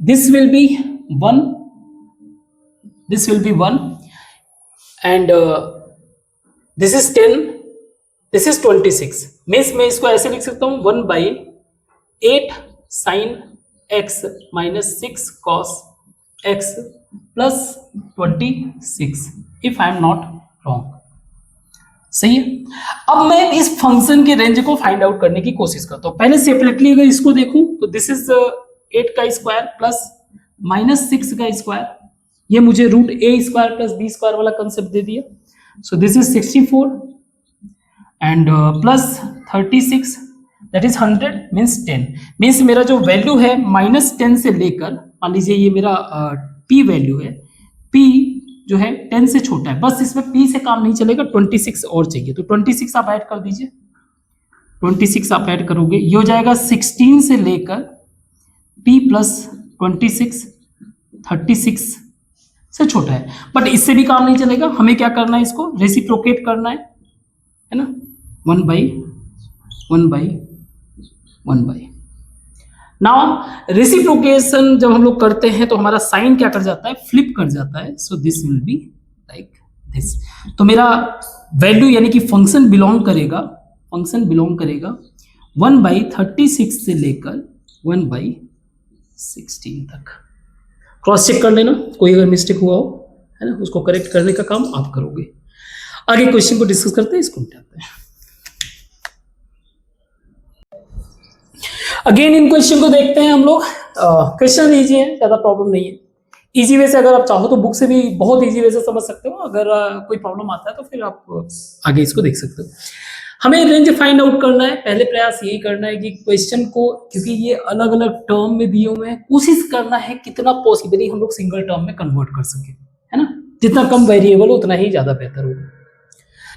Speaker 1: this will B 1, this will be 1, and this is 10, this is 26। Means मैं इसको ऐसे लिख सकता हूँ 1/8 sin x minus 6 cos x plus 26 if I am not wrong. सही है। अब मैं इस फंक्शन के रेंज को फाइंड आउट करने की कोशिश करता हूँ। पहले सेपरेटली अगर इसको देखूं तो दिस इज 8 का स्क्वायर प्लस -6 का स्क्वायर, ये मुझे root a square plus b square वाला कंसेप्ट दे दिया। So this is 64 and plus 36 that is 100 means 10। Means मेरा जो वैल्यू है -10 से लेकर, मान लीजिए ये मेरा p वैल्यू है, p जो है 10 से छोटा है, बस इसमें p से काम नहीं चलेगा, 26 और चाहिए, तो 26 आप ऐड कर दीजिए। 26 आप ऐड करोगे, ये हो जाएगा 16 से लेकर p प्लस 26 36 से छोटा है। बट इससे भी काम नहीं चलेगा, हमें क्या करना है, इसको रेसिप्रोकेट करना है ना, 1 by 1 by 1 by. Now reciprocation जब हम लोग करते हैं तो हमारा साइन क्या कर जाता है, फ्लिप कर जाता है। So this will be like this. तो मेरा वैल्यू यानी कि फंक्शन बिलोंग करेगा 1 बाई 36 से लेकर 1 बाई 16 तक। क्रॉस चेक कर लेना, कोई अगर मिस्टेक हुआ हो, है ना, उसको करेक्ट करने का काम आप करोगे। आगे क्वेश्चन को डिस्कस करते हैं, इसको मिटाते हैं। अगेन इन क्वेश्चन को देखते हैं हम लोग। क्वेश्चन इजी है, ज्यादा प्रॉब्लम नहीं है। इजी वे से अगर आप चाहो तो बुक से भी बहुत इजी वे से समझ सकते हो। अगर कोई प्रॉब्लम आता है तो फिर आप आगे इसको देख सकते हो। हमें रेंज फाइंड आउट करना है। पहले प्रयास यही करना है कि क्वेश्चन को, क्योंकि ये अलग अलग टर्म में दिए हुए हैं, कोशिश करना है कितना पॉसिबली हम लोग सिंगल टर्म में कन्वर्ट कर सके, है ना। जितना कम वेरिएबल हो उतना ही ज्यादा बेहतर होगा।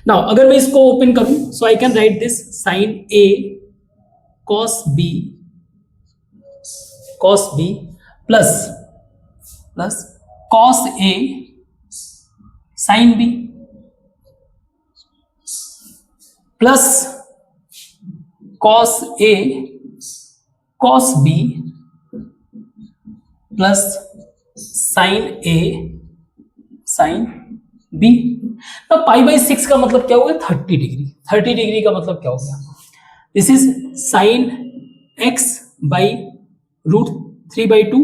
Speaker 1: नाउ अगर मैं इसको ओपन करूं, so I can write this sine A cos b plus cos a sin b plus cos a cos b plus sin a sin b। तो पाई बाई 6 का मतलब क्या हो गया, 30 डिग्री। 30 डिग्री का मतलब क्या हो गया, this is sine x by root 3/2,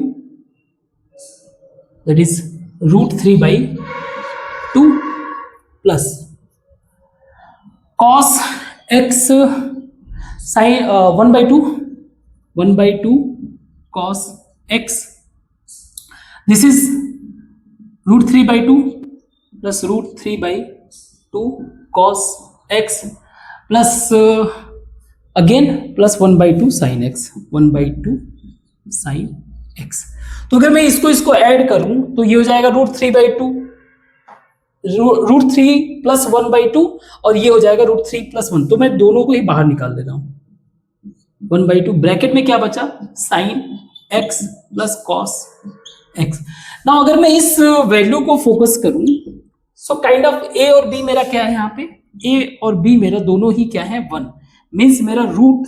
Speaker 1: that is root 3/2 plus cos x sine 1/2 cos x, this is root 3/2 plus root 3/2 cos x plus again plus 1/2 sine x, 1/2 sine x। तो अगर मैं इसको add करूं तो ये हो जाएगा रूट 3/2, रूट 3 प्लस 1/2, और ये हो जाएगा रूट 3 प्लस 1। तो मैं दोनों को ही बाहर निकाल दे रहा हूं। 1/2 ब्रैकेट में क्या बचा, sine x plus cos x। ना अगर मैं इस वैल्यू को फोकस करूं, सो काइंड ऑफ a और b मेरा क्या है, यहाँ पे a और b मेरा दोनों ही क्या है, 1। मीन्स मेरा root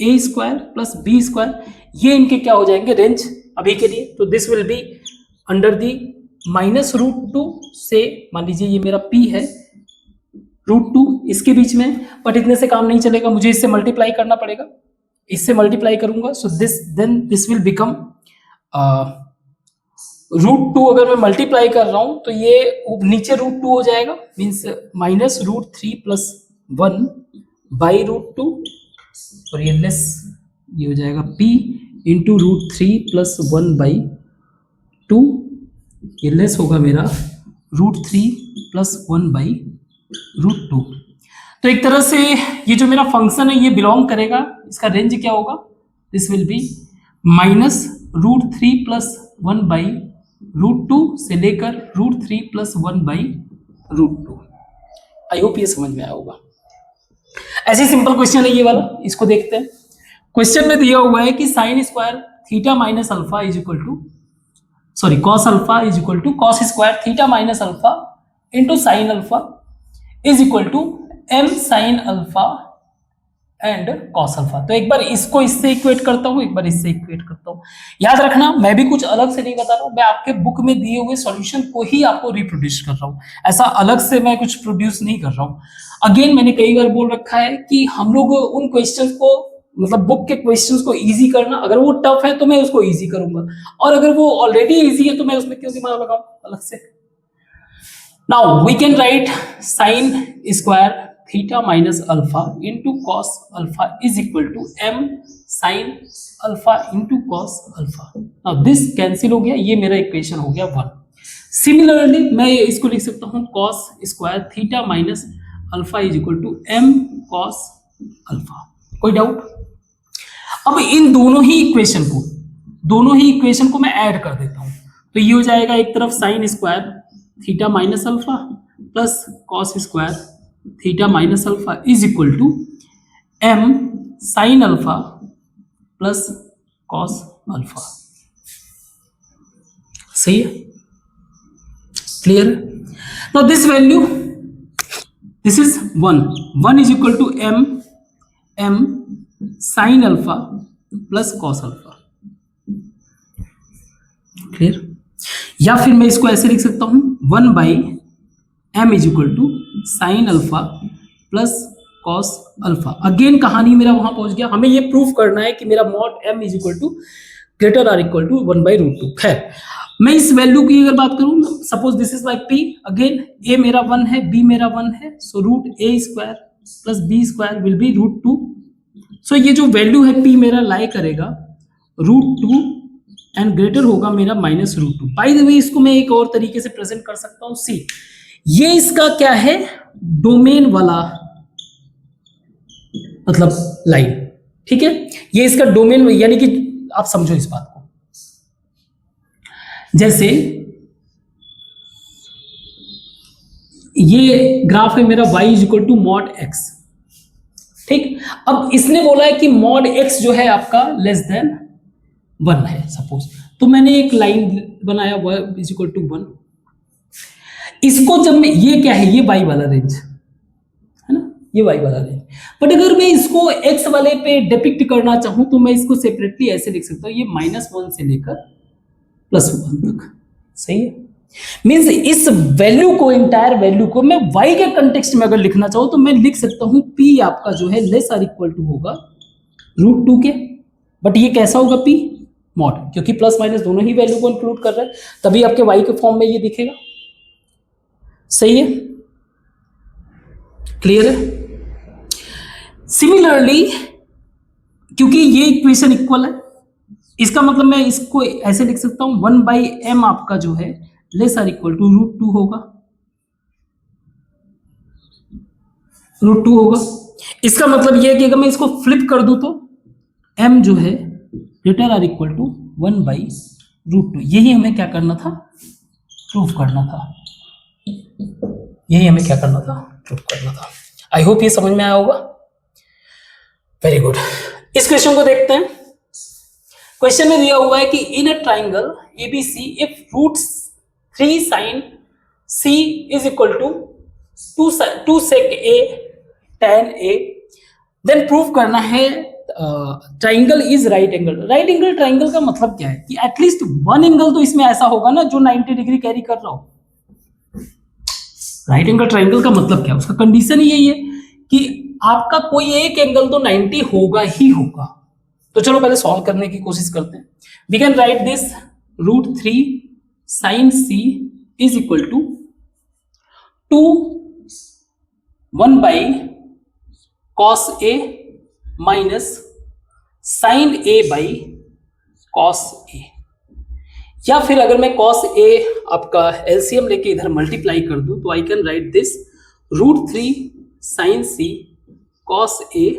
Speaker 1: a square plus b square, ये इनके क्या हो जाएंगे, रेंज अभी के लिए। तो this will be under the minus root 2 से, मान लीजिए ये मेरा p है, रूट 2 इसके बीच में, बट इतने से काम नहीं चलेगा, मुझे इससे मल्टीप्लाई करना पड़ेगा। इससे मल्टीप्लाई करूंगा, so this will become root 2। अगर मैं मल्टीप्लाई कर रहा हूं तो ये नीचे रूट 2 हो जाएगा, means minus root 3 plus 1 by root 2, और ये लेस, ये हो जाएगा p इंटू रूट 3 प्लस 1/2, ये लेस होगा मेरा रूट 3 प्लस 1/√2। तो एक तरह से ये जो मेरा फंक्शन है ये बिलोंग करेगा, इसका रेंज क्या होगा, this will be minus root 3 plus 1/√2 से लेकर रूट 3 प्लस 1/√2। आई होप ये समझ में आया होगा। ऐसे सिंपल क्वेश्चन है ये वाला, इसको देखते हैं। क्वेश्चन में दिया हुआ है कि sine square theta minus alpha is equal to, sorry cos alpha is equal to cos square theta minus alpha into sine alpha is equal to m sine alpha and cos alpha. तो एक बार इसको इससे equate करता हूं, एक बार इससे equate करता हूं। याद रखना मैं भी कुछ अलग से नहीं बता रहा हूं, मैं आपके बुक में दिए हुए सॉल्यूशन को ही आपको रिप्रोड्यूस कर रहा हूं, ऐसा अलग से मैं कुछ प्रोड्यूस नहीं कर रहा हूं। अगेन मैंने कई बार बोल रखा है कि हम लोग उन क्वेश्चंस को, मतलब बुक के क्वेश्चंस को इजी करना, अगर वो टफ है तो मैं उसको इजी करूंगा, और अगर वो ऑलरेडी इजी है तो मैं उसमें क्यों दिमाग लगाऊं अलग से। Now we can write sine square theta minus alpha into cos alpha is equal to m sine alpha into cos alpha. Now this cancel हो गया, ये मेरा इक्वेशन हो गया 1। सिमिलरली मैं इसको लिख सकता हूं cos square theta minus alpha is equal to m cos alpha. कोई डाउट? अब इन दोनों ही इक्वेशन को मैं ऐड कर देता हूं, तो ये हो जाएगा एक तरफ sine square theta minus alpha plus cos square theta minus alpha is equal to m sin alpha plus cos alpha. सही है, clear. Now this value, this is 1 is equal to m sin alpha plus cos alpha. Clear. या फिर मैं इसको ऐसे लिख सकता हूं 1/m is equal to sine alpha plus cos alpha. Again कहानी मेरा वहां पहुंच गया, हमें ये प्रूफ करना है कि मेरा mod m is equal to greater or equal to 1/√2। खैर, मैं इस वैल्यू की अगर बात करूं, suppose this is like p, again a मेरा 1 है, b मेरा 1 है, so √a² plus b² will be √2। So ये जो वैल्यू है p मेरा लाई करेगा √2 एंड ग्रेटर होगा मेरा -√2। बाय द वे इसको मैं एक और तरीके से प्रेजेंट कर सकता हूं, सी ये इसका क्या है, डोमेन वाला मतलब लाइन, ठीक है, ये इसका डोमेन, यानी कि आप समझो इस बात को, जैसे ये ग्राफ है मेरा y is equal to mod x, ठीक। अब इसने बोला है कि मॉड x जो है आपका लेस देन 1 है सपोज, तो मैंने एक लाइन बनाया y इज इक्वल टू 1। इसको जब मैं, ये क्या है, ये y वाला रेंज है ना, ये y वाला रेंज, बट अगर मैं इसको x वाले पे डिपिक्ट करना चाहूं तो मैं इसको सेपरेटली ऐसे लिख सकता हूं, ये -1 से लेकर +1 तक। सही है, मींस इस वैल्यू को, इंटायर वैल्यू को मैं y के कंटेक्स्ट में अगर लिखना चाहूं तो मैं लिख सकता हूं p आपका जो है लेस आर इक्वल टू होगा √2 के, बट ये कैसा होगा p मॉड, क्योंकि प्लस माइनस दोनों ही वैल्यू को इंक्लूड कर रहा है, तभी आपके y के फॉर्म में ये दिखेगा। सही है, क्लियर है। सिमिलरली क्योंकि ये इक्वेशन इक्वल है, इसका मतलब मैं इसको ऐसे लिख सकता हूं 1/m आपका जो है लेस आर इक्वल टू √2 होगा, √2 होगा। इसका मतलब ये है कि अगर मैं इसको फ्लिप कर दूं तो m जो है ग्रेटर आर इक्वल टू 1/√2। यही हमें क्या करना था, प्रूफ करना था, यही हमें क्या करना था, प्रूफ करना था। आई होप ये समझ में आया होगा। वेरी गुड, इस क्वेश्चन को देखते हैं। क्वेश्चन में दिया हुआ है कि in a triangle ABC if √3 sin C is equal to 2 sec A tan A, then proof करना है triangle is right angle. Right angle triangle का मतलब क्या है कि एटलीस्ट वन एंगल तो इसमें ऐसा होगा ना जो 90 डिग्री कैरी कर रहा हो। राइट एंगल ट्राइंगल का मतलब क्या है, उसका कंडीशन ही यही है कि आपका कोई एक एंगल तो 90 होगा ही होगा। तो चलो पहले सॉल्व करने की कोशिश करते हैं। We can write this √3 sin C is equal to 1/cos A minus sin A/cos A, या फिर अगर मैं cos A आपका एलसीएम लेके इधर मल्टीप्लाई कर दूं तो I can write this √3 sin C cos A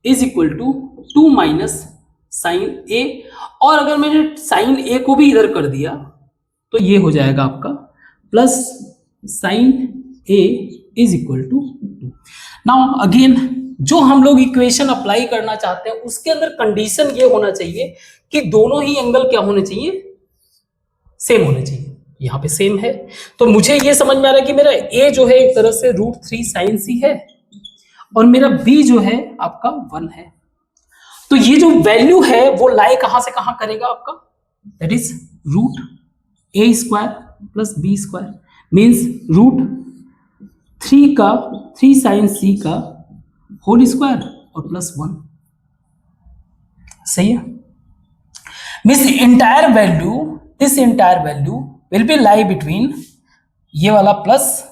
Speaker 1: is equal to 2 minus sin A, और अगर मैंने sin A को भी इधर कर दिया तो ये हो जाएगा आपका plus sin A is equal to 2। Now again जो हम लोग इक्वेशन अप्लाई करना चाहते हैं उसके अंदर कंडीशन ये होना चाहिए कि दोनों ही एंगल क्या होने चाहिए, सेम होने चाहिए। यहाँ पे सेम है, तो मुझे ये समझ में आ रहा है कि मेरा A जो है एक तरह से √3 sin C है और मेरा B जो है आपका 1 है। तो ये जो वैल्यू है वो लाई कहां से कहां करेगा आपका, that is √A² plus B² means √3 का 3 sin C का होल स्क्वायर और प्लस 1। सही है, means entire value, this entire value will be lie between ये वाला प्लस,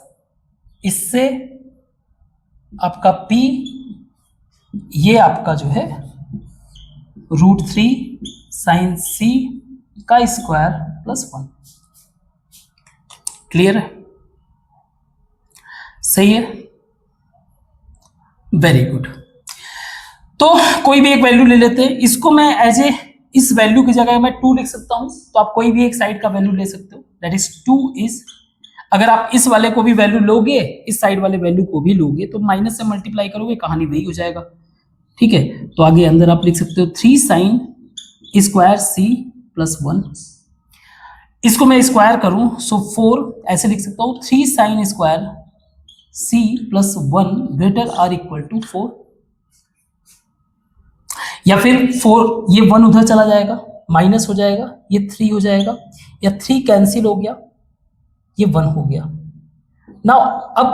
Speaker 1: इससे आपका P, ये आपका जो है √3 sin C का स्क्वायर प्लस 1। क्लियर है, सही है, वेरी गुड। तो कोई भी एक वैल्यू ले लेते हैं, इसको मैं एज ए, इस वैल्यू की जगह मैं 2 लिख सकता हूं, तो आप कोई भी एक साइड का वैल्यू ले सकते हो, दैट इज 2 इज, अगर आप इस वाले को भी वैल्यू लोगे, इस साइड वाले वैल्यू को भी लोगे तो माइनस से मल्टीप्लाई करोगे, कहानी वही हो जाएगा, ठीक है, तो आगे अंदर आप लिख सकते हो 3 साइन स्क्वायर सी प्लस 1। इसको मैं स्क्वायर करूं सो 4 ऐसे लिख सकता हूं 3 sine square C plus 1 greater or equal to 4, या फिर 4 ये 1 उधर चला जाएगा माइनस हो जाएगा, ये 3 हो जाएगा, या 3 कैंसिल हो गया, ये 1 हो गया। नाउ अब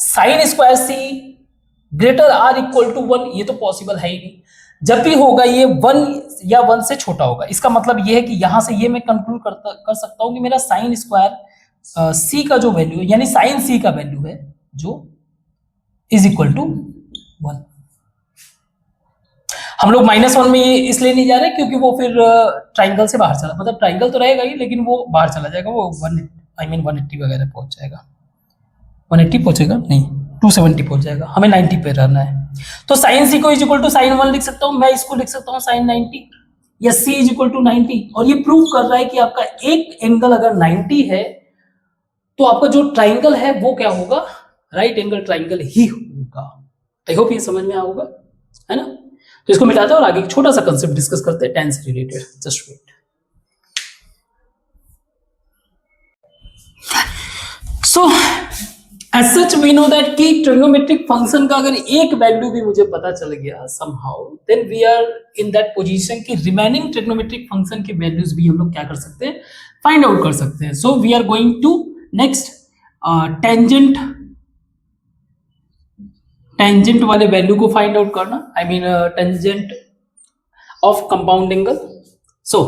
Speaker 1: sine square C greater or equal to 1 ये तो पॉसिबल है ही नहीं, जब भी होगा ये 1 या 1 से छोटा होगा। इसका मतलब ये है कि यहां से ये मैं कंक्लूड कर सकता हूं कि मेरा साइन स्क्वायर सी का जो वैल्यू है यानी साइन सी का वैल्यू है जो इज इक्वल टू 1। हम लोग -1 में ये इसलिए नहीं जा रहे क्योंकि वो फिर ट्राइंगल से बाहर चला, मतलब ट्राइंगल तो रहेगा ही लेकिन वो बाहर चला जाएगा, वो 180 वगैरह पहुंच जाएगा। 180 पहुंचेगा नहीं, 270 पहुंच जाएगा, हमें 90 पे रहना है। तो साइन सी को इज इक्वल टू साइन 1 लिख सकता हूं, मैं इसको लिख सकता हूं साइन 90 या सी इज इक्वल टू 90। और ये प्रूव कर रहा है कि आपका एक एंगल अगर 90 है तो आपका जो ट्राइंगल है वो क्या होगा, राइट एंगल ट्राइंगल ही होगा। आई होप ये समझ में आएगा, है ना। तो इसको मिटाते हैं और आगे एक छोटा सा कंसेप्ट डिस्कस करते हैं टेन से related. Just wait. So as such we know that कि ट्रिग्नोमेट्रिक फंक्शन का अगर एक वैल्यू भी मुझे पता चल गया somehow, then we are in that position कि रिमेनिंग ट्रिग्नोमेट्रिक फंक्शन के वैल्यूज भी हम लोग क्या कर सकते हैं, फाइंड आउट कर सकते हैं। So we are going to next tangent वाले वैल्यू को फाइंड आउट करना, I mean tangent of compound angle. So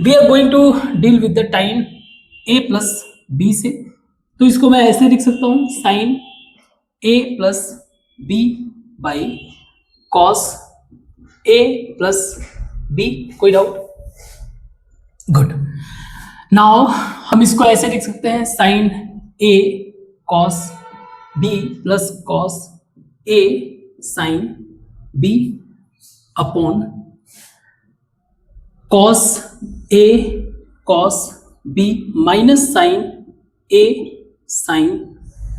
Speaker 1: we are going to deal with the time a plus b से। तो इसको मैं ऐसे लिख सकता हूं sine a plus B by cos a plus b. कोई डाउट? गुड। नाउ हम इसको ऐसे लिख सकते हैं sine a cos b plus cos a sine b upon cos a cos b minus sine a sine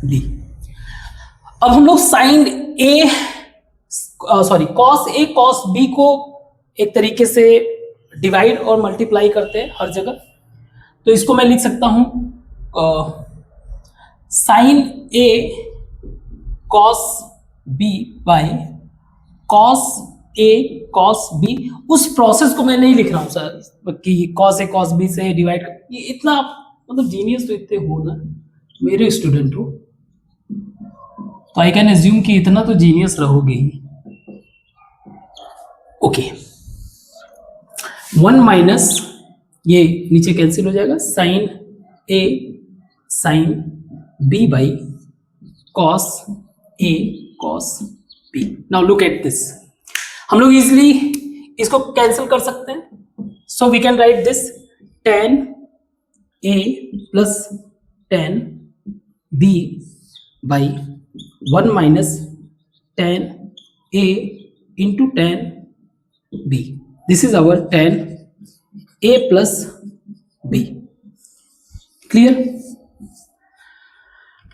Speaker 1: b। अब हम लोग sine cos a cos b को एक तरीके से डिवाइड और मल्टीप्लाई करते हैं हर जगह। तो इसको मैं लिख सकता हूं sine a cos b by cos a cos b। उस प्रोसेस को मैं नहीं लिख रहा हूं सर कि कॉस a कॉस b से डिवाइड कर, ये इतना मतलब जीनियस तो इतने हो ना, मेरे स्टूडेंट हो तो आई कैन एज्यूम कि इतना तो जीनियस रहोगे ही। ओके, 1 माइनस ये नीचे कैंसिल हो जाएगा sine a sine b by cos a cos b। Now look at this, हम लोग इजिली इसको कैंसिल कर सकते हैं। So we can write this tan a plus tan b by 1 minus tan a into tan b। This is our tan a plus b। Clear?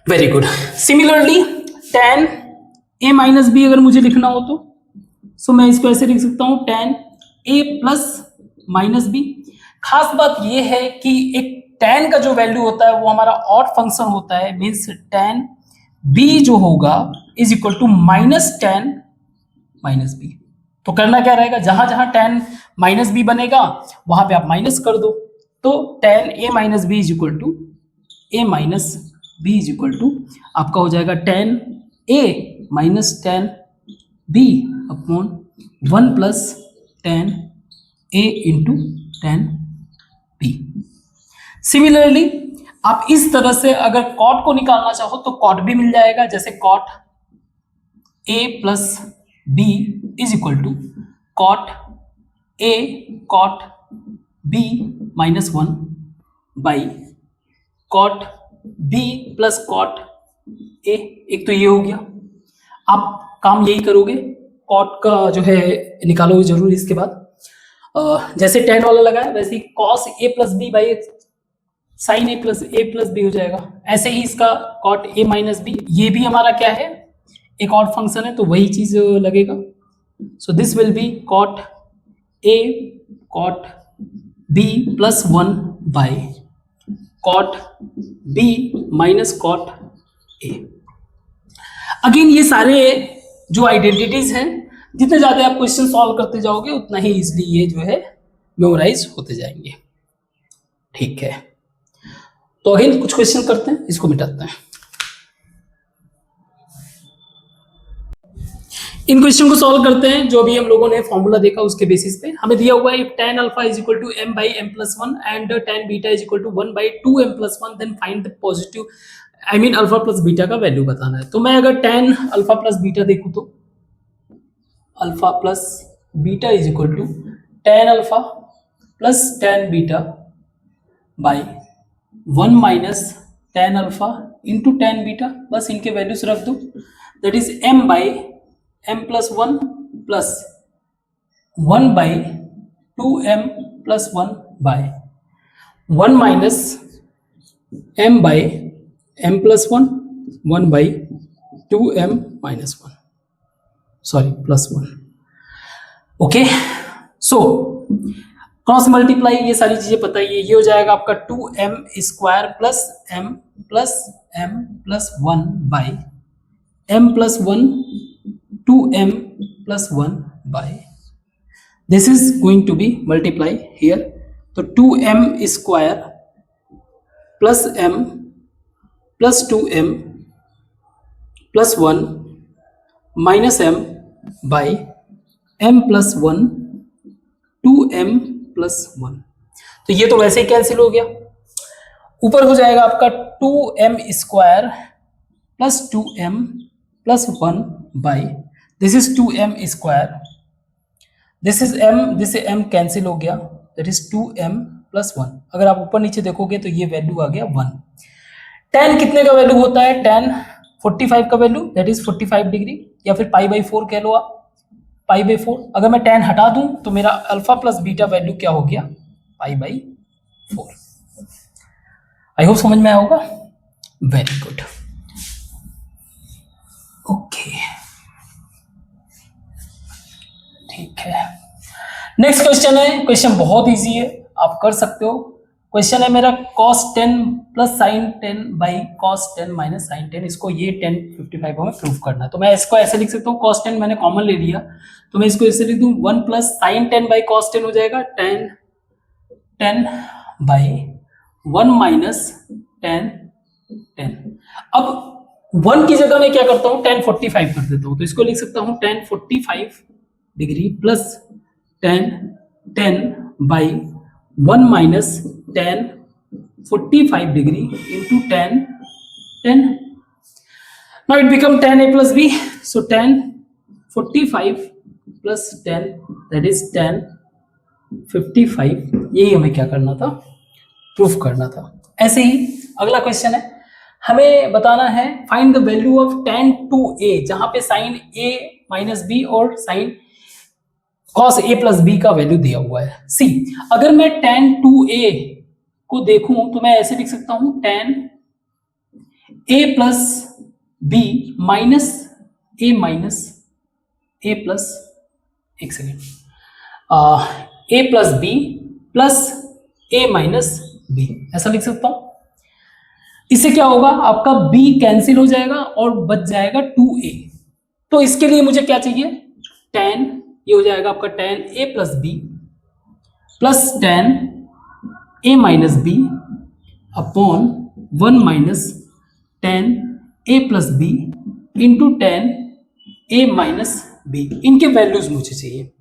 Speaker 1: Very good. Similarly tan a minus b अगर मुझे लिखना हो तो सो मैं इसको ऐसे लिख सकता हूं tan a plus minus b। खास बात यह है कि एक tan का जो वैल्यू होता है वो हमारा ऑड फंक्शन होता है, मीन्स tan b जो होगा is equal to minus tan minus b। तो करना क्या रहेगा, जहां जहां tan माइनस b बनेगा वहां पे आप माइनस कर दो। तो tan a minus b is equal to a minus b is equal to आपका हो जाएगा tan a minus tan b upon 1 plus tan a into tan b। Similarly आप इस तरह से अगर कॉट को निकालना चाहो तो कॉट भी मिल जाएगा, जैसे cot a plus b is equal to cot a cot b minus 1 by cot b plus cot a। एक तो ये हो गया, आप काम यही करोगे, कॉट का जो है निकालोगे जरूर। इसके बाद जैसे tan वाला लगाया वैसे ही cos a plus B by sine a plus B हो जाएगा। ऐसे ही इसका कॉट a माइनस बी, ये भी हमारा क्या है, एक ऑड फंक्शन है तो वही चीज लगेगा। So this will be cot A cot B plus 1 by cot B minus cot A. Again ये सारे जो आइडेंटिटीज हैं, जितने ज़्यादा आप क्वेश्चन सॉल्व करते जाओगे उतना ही इजली ये जो है मेमोराइज होते जाएंगे। ठीक है, तो अगेन कुछ क्वेश्चन करते हैं, इसको मिटाते हैं। इन क्वेश्चन को सॉल्व करते हैं। जो भी हम लोगों ने फॉर्मूला देखा उसके बेसिस पे हमें दिया हुआ है tan alpha is equal to m by m plus 1 and tan beta is equal to 1 by 2m plus 1, then find the positive I mean alpha plus beta का वैल्यू बताना है। तो मैं अगर tan अल्फा प्लस बीटा देखूं तो alpha plus beta is equal to tan alpha plus tan beta by 1 minus tan alpha into tan beta, बस इनके वैल्यूज रख दो, that is m by m plus 1 plus 1 by 2m plus 1 by 1 minus m by m plus 1 1 by 2m minus 1 sorry plus 1। Okay, so cross multiply ये सारी चीजें पता ही है, ये हो जाएगा आपका 2m square plus m plus 1 by m plus 1 2m plus 1 by this is going to be multiply here, तो 2m square plus m plus 2m plus 1 minus m by m plus 1 2m plus 1। तो ये तो वैसे ही cancel हो गया, ऊपर हो जाएगा आपका 2m square plus 2m plus 1 by this is 2m square, this is m, this से m कैंसिल हो गया, दैट इज 2m प्लस 1। अगर आप ऊपर नीचे देखोगे तो ये वैल्यू आ गया 1। tan कितने का वैल्यू होता है? tan 45 का वैल्यू, दैट इज 45 डिग्री, या फिर पाई बाई 4 कह लो आप, पाई बाई 4। अगर मैं tan हटा दूं तो मेरा अल्फा प्लस बीटा वैल्यू क्या हो गया? पाई बाई 4। आई होप समझ में आया होगा। वेरी गुड, ओके, ठीक है। नेक्स्ट क्वेश्चन है, क्वेश्चन बहुत इजी है, आप कर सकते हो। क्वेश्चन है मेरा cos 10 plus sine 10 by cos 10 minus sine 10, इसको ये 1055 में प्रूफ करना है। तो मैं इसको ऐसे लिख सकता हूँ, cos 10 मैंने कॉमन ले लिया तो मैं इसको ऐसे लिख दूँ 1 प्लस साइन 10 बाई cos 10 हो जाएगा tan 10 बाई 1 माइनस tan 10। अब 1 की जगह मैं क्या करता हूँ, tan 45 कर देता हूँ, तो इसको लिख सकता हूँ tan 45 degree plus tan 10 by 1 minus tan 45 degree into tan 10। Now it become tan a plus b, so tan 45 plus 10 that is tan 55। यही हमें क्या करना था, प्रूफ करना था। ऐसे ही अगला क्वेश्चन है, हमें बताना है find the value of tan 2a, जहां पे साइन a माइनस b और sine cos a plus b का वैल्यू दिया हुआ है। सी, अगर मैं tan 2a को देखूं तो मैं ऐसे लिख सकता हूं tan a plus b minus a plus, एक second, a plus b plus a minus b, ऐसा लिख सकता हूं। इससे क्या होगा, आपका b कैंसिल हो जाएगा और बच जाएगा 2a। तो इसके लिए मुझे क्या चाहिए, tan, ये हो जाएगा आपका tan a plus b plus tan a minus b upon 1 minus tan a plus b into tan a minus b। इनके वैल्यूज मुझे चाहिए।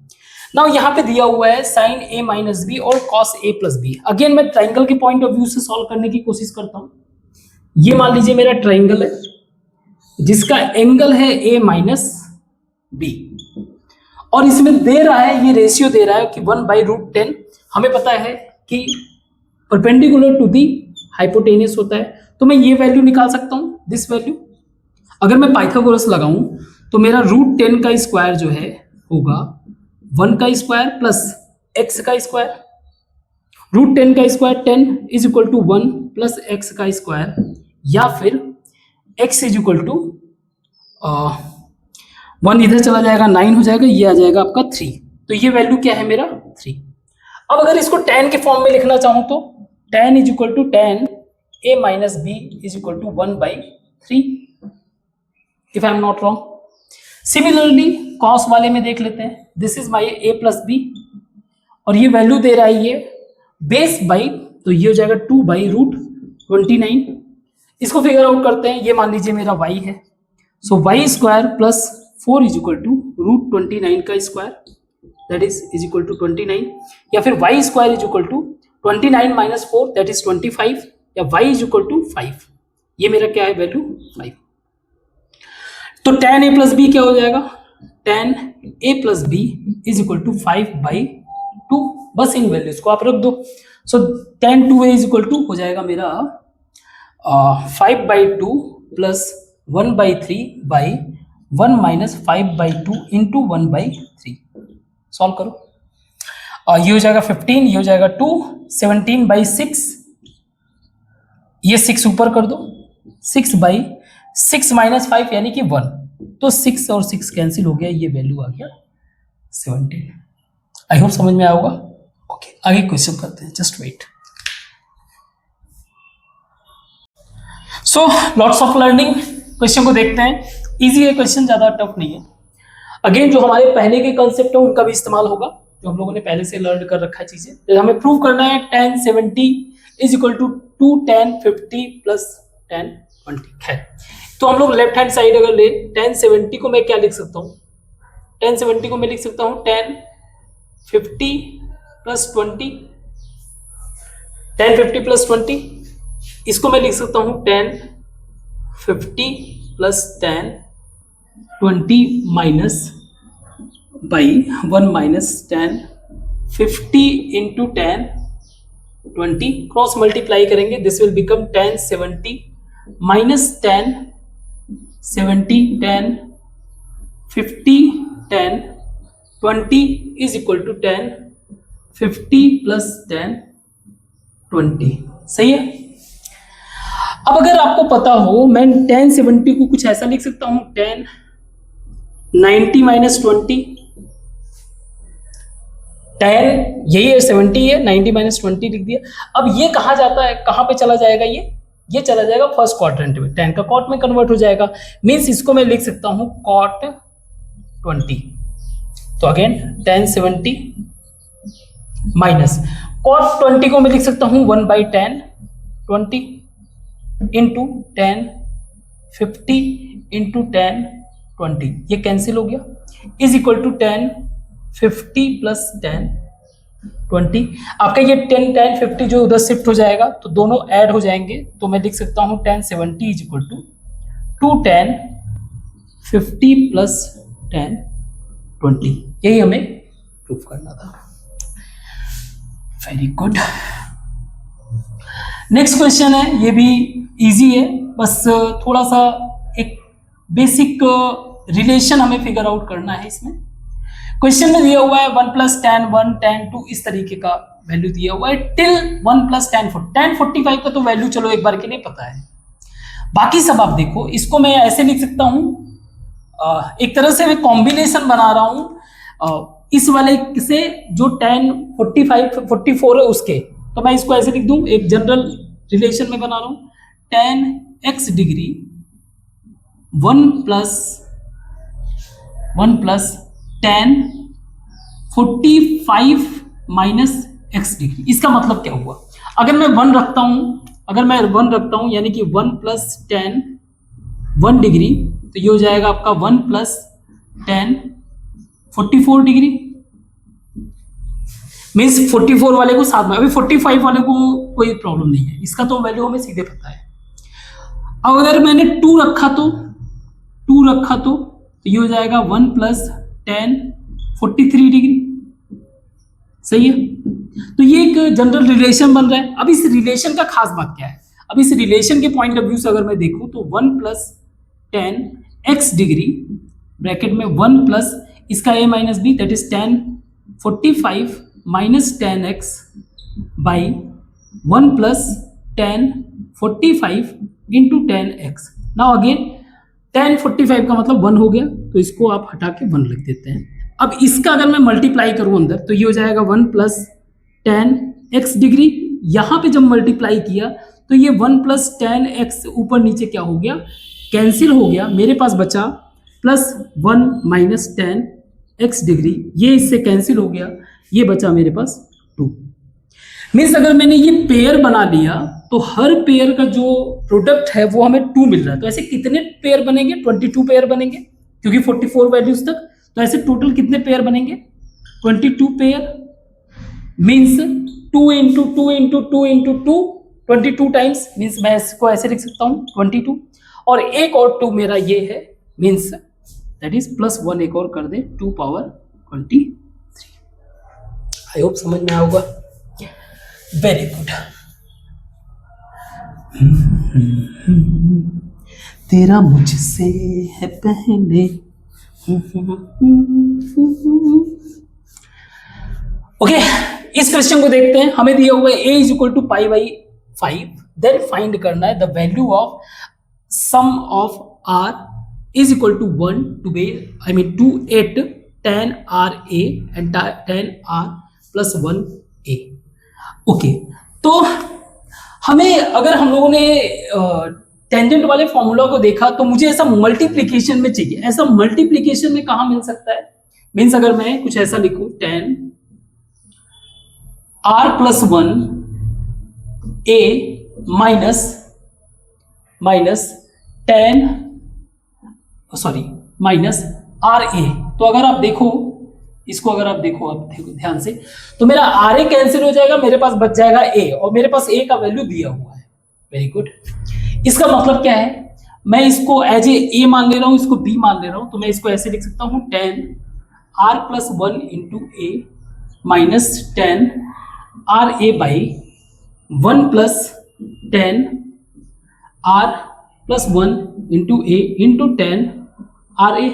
Speaker 1: नाउ यहाँ पे दिया हुआ है साइन a माइनस b और cos a plus b। Again मैं ट्राइंगल के पॉइंट ऑफ व्यू से सॉल्व करने की कोशिश करता हूँ। ये मान लीजिए मेरा ट्राइंगल है जिसका एंगल है a माइनस b, और इसमें दे रहा है, ये रेशियो दे रहा है कि 1/√10। हमें पता है कि परपेंडिकुलर टू दी हाइपोटेनस होता है, तो मैं ये वैल्यू निकाल सकता हूँ, दिस वैल्यू। अगर मैं पाइथागोरस लगाऊं तो मेरा √10 का स्क्वायर जो है होगा 1 का स्क्वायर प्लस x का स्क्वायर। √10 का square 10 is equal to 1 plus x का स्क्वायर, या फिर x इज इक्वल टू 1 इधर चला जाएगा 9 हो जाएगा, ये आ जाएगा आपका 3। तो ये वैल्यू क्या है मेरा 3। अब अगर इसको tan के फॉर्म में लिखना चाहूँ तो tan is equal to tan a minus b is equal to 1/3 if I am not wrong. Similarly cos वाले में देख लेते हैं, this is my a plus b और ये वैल्यू दे रहा है ये बेस बाई, तो ये हो जाएगा 2/√29। इसको फिगर आउट करते हैं, ये मान लीजिए मेरा y है, so Y square plus 4 is equal to √29 का square that is equal to 29, या फिर y square is equal to 29 minus 4 that is 25, या y इज इक्वल टू 5। ये मेरा क्या है वैल्यू 5। तो tan a प्लस बी क्या हो जाएगा, tan a plus b is equal to 5/2। बस इन वैल्यूज को आप रख दो। सो tan 2a is equal to हो जाएगा मेरा 5/2 प्लस 1/3/1 माइनस 5/2 इंटू 1/3। सॉल्व करो, ये हो जाएगा 15, ये हो जाएगा 2, 17/6, ये 6 ऊपर कर दो, 6/6 माइनस 5 यानी कि 1, तो 6 और 6 कैंसिल हो गया, ये वैल्यू आ गया 17। आई होप समझ में आया होगा। ओके, आगे क्वेश्चन करते हैं, just wait. So lots of learning, question को देखते हैं। इजी है क्वेश्चन, ज्यादा टफ नहीं है। अगेन जो हमारे पहले के कंसेप्ट है उनका भी इस्तेमाल होगा, जो हम लोगों ने पहले से लर्न कर रखा है चीजें। तो हमें प्रूव करना है tan 70 is equal to 2 tan 50 plus tan 20 है। तो हम लोग लेफ्ट हैंड साइड अगर ले, tan 70 को मैं क्या लिख सकता हूँ, tan 70 को मैं लिख सकता हूँ tan 50 प्लस 20, tan 50 प्लस 20। इसको मैं लिख सकता हूँ tan 50 plus tan 20 minus by 1 minus tan 50 into tan 20, cross multiply करेंगे, this will become tan 70 minus tan 70 tan 50 tan 20 is equal to tan 50 plus tan 20। सही है। अब अगर आपको पता हो, मैं tan 70 को कुछ ऐसा लिख सकता हूं, tan 90 माइनस 20, tan यही है 70 है, 90 माइनस 20 लिख दिया। अब ये कहाँ जाता है, कहाँ पे चला जाएगा, ये चला जाएगा फर्स्ट क्वाड्रेंट में, tan का cot में कन्वर्ट हो जाएगा। मीन्स इसको मैं लिख सकता हूं cot 20। तो अगेन tan 70 माइनस cot 20 को मैं लिख सकता हूं 1/tan 20 into tan 50 into tan 20, ये कैंसिल हो गया, is equal to tan 50 plus tan 20। आपका ये tan 50 जो उधर शिफ्ट हो जाएगा तो दोनों ऐड हो जाएंगे, तो मैं लिख सकता हूं tan 70 is equal to 2 tan 50 plus tan 20। यही हमें प्रूफ करना था। Very good. नेक्स्ट क्वेश्चन है, ये भी इजी है, बस थोड़ा सा एक बेसिक रिलेशन हमें फिगर आउट करना है। इसमें क्वेश्चन में दिया हुआ है 1 प्लस tan 1 tan 2 इस तरीके का वैल्यू दिया हुआ है टिल 1 प्लस tan 4। tan 45 का तो वैल्यू चलो एक बार के लिए पता है, बाकी सब आप देखो। इसको मैं ऐसे लिख सकता हूं, एक तरह से मैं कॉम्बिनेशन बना रहा हूं इस वाले से जो tan 44 है उसके, तो मैं इसको ऐसे लिख दूं, एक जनरल रिलेशन में बना रहा हूं, tan x degree 1 plus tan 45 minus x degree. इसका मतलब क्या हुआ, अगर मैं 1 रखता हूं, यानी कि 1 प्लस tan 1 डिग्री, तो ये हो जाएगा आपका 1 प्लस tan 44 डिग्री। मीन्स 44 वाले को साथ में, अभी 45 वाले को कोई प्रॉब्लम नहीं है, इसका तो वैल्यू हमें सीधे पता है। अब अगर मैंने 2 रखा तो ये हो जाएगा 1 प्लस tan 43 डिग्री। सही है। तो ये एक जनरल रिलेशन बन रहा है। अब इस रिलेशन का खास बात क्या है, अब इस रिलेशन के पॉइंट ऑफ व्यू से अगर मैं देखूं तो 1 plus tan x degree bracket में 1 प्लस इसका a minus B that is tan 45 minus tan x by 1 plus tan 45 into tan x। Now again tan 45 का मतलब 1 हो गया, तो इसको आप हटा के 1 लिख देते हैं। अब इसका अगर मैं मल्टीप्लाई करूं अंदर तो ये हो जाएगा 1 प्लस टेन एक्स डिग्री। यहां पे जब मल्टीप्लाई किया तो ये 1 प्लस टेन एक्स ऊपर नीचे क्या हो गया, कैंसिल हो गया। मेरे पास बचा plus 1 minus ten x degree, ये इससे कैंसिल हो गया, ये बचा मेरे पास 2। मीन्स अगर मैंने ये पेयर बना लिया तो हर पेयर का जो प्रोडक्ट है वो हमें 2 मिल रहा है। तो ऐसे कितने पेयर बनेंगे, 22 पेयर बनेंगे, क्योंकि 44 वैल्यूज तक। तो ऐसे टोटल कितने पेयर बनेंगे, 22 pair. Means 2 into 2 into 2 into 2, 22 times. Means मैं इसको ऐसे लिख सकता हूँ 22। और एक और 2 मेरा ये है, मीन्स दैट इज प्लस 1 एक और कर दे, 2 पावर 23। आई होप समझ में आएगा। Very good. तेरा मुझसे है पहले। ओके, इस क्वेश्चन को देखते हैं। हमें दिया हुआ है a is equal to pi by 5, then find करना है the value of sum of r is equal to 1 to 8 tan r a and tan r plus 1 a। Okay, तो हमें अगर हम लोगों ने टेंजेंट वाले फॉर्मूला को देखा तो मुझे ऐसा मल्टीप्लिकेशन में चाहिए। ऐसा मल्टीप्लिकेशन में कहां मिल सकता है, मीन्स अगर मैं कुछ ऐसा लिखूं tan r plus 1 a minus tan minus r a। तो अगर आप देखो इसको, अगर आप देखो ध्यान से, तो मेरा आर ए कैंसिल हो जाएगा, मेरे पास बच जाएगा ए, और मेरे पास ए का वैल्यू दिया हुआ है। Very good. इसका मतलब क्या है, मैं इसको एज ए मान ले रहा हूं, इसको बी मान ले रहा हूं, तो मैं इसको ऐसे लिख सकता हूं tan r plus 1 into A minus tan r a by 1 plus tan r plus 1 into A into tan r a।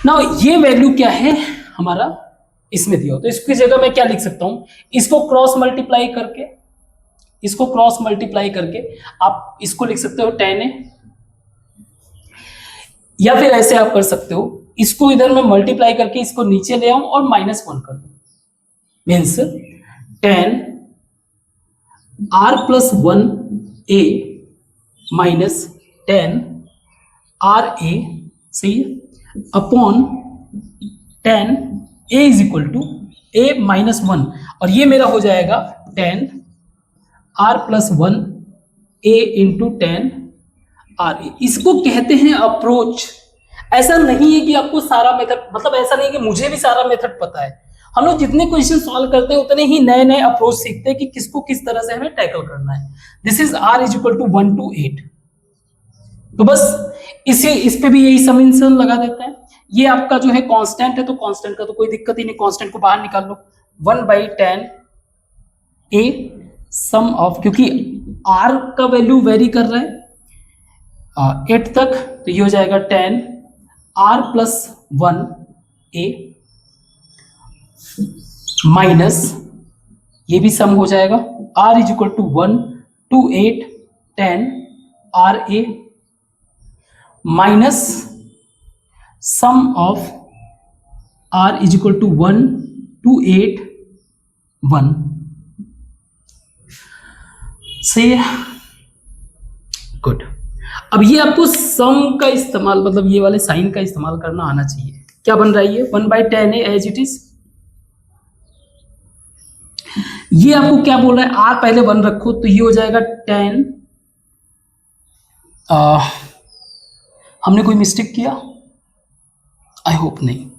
Speaker 1: Now ये वैल्यू क्या है हमारा इसमें दिया हो, तो इसकी जगह मैं क्या लिख सकता हूं, इसको क्रॉस मल्टीप्लाई करके आप इसको लिख सकते हो tan a, या फिर ऐसे आप कर सकते हो, इसको इधर मैं मल्टीप्लाई करके इसको नीचे ले आऊं और -1 कर दूं। Means tan r plus 1 a minus tan r a, सही है, upon tan a is equal to a minus 1, और ये मेरा हो जाएगा tan r plus 1 a into tan r a। इसको कहते हैं अप्रोच। ऐसा नहीं है कि आपको सारा मेथड, मतलब ऐसा नहीं है कि मुझे भी सारा मेथड पता है। हम लोग जितने क्वेश्चन सॉल्व करते हैं उतने ही नए नए अप्रोच सीखते हैं कि किसको किस तरह से हमें टैकल करना है। This is r is equal to 1 to 8। तो बस इस पे भी यही समीकरण लगा देते हैं। ये आपका जो है कांस्टेंट है, तो कांस्टेंट का तो कोई दिक्कत ही नहीं, कांस्टेंट को बाहर निकाल लो। 1 by tan a sum of, क्योंकि r का वैल्यू वेरी कर रहा है 8 तक, तो ये हो जाएगा tan r plus 1 a minus, ये भी सम हो जाएगा, r is equal to 1 to 8 tan r a minus sum of r is equal to 1 to 8 1। सही है, गुड। अब ये आपको सम का इस्तेमाल, मतलब ये वाले साइन का इस्तेमाल करना आना चाहिए। क्या बन रहा है ये 1 by tan a as it is. ये आपको क्या बोल रहा है, r पहले 1 रखो, तो ये हो जाएगा tan, हमने कोई मिस्टेक किया, आई होप नहीं।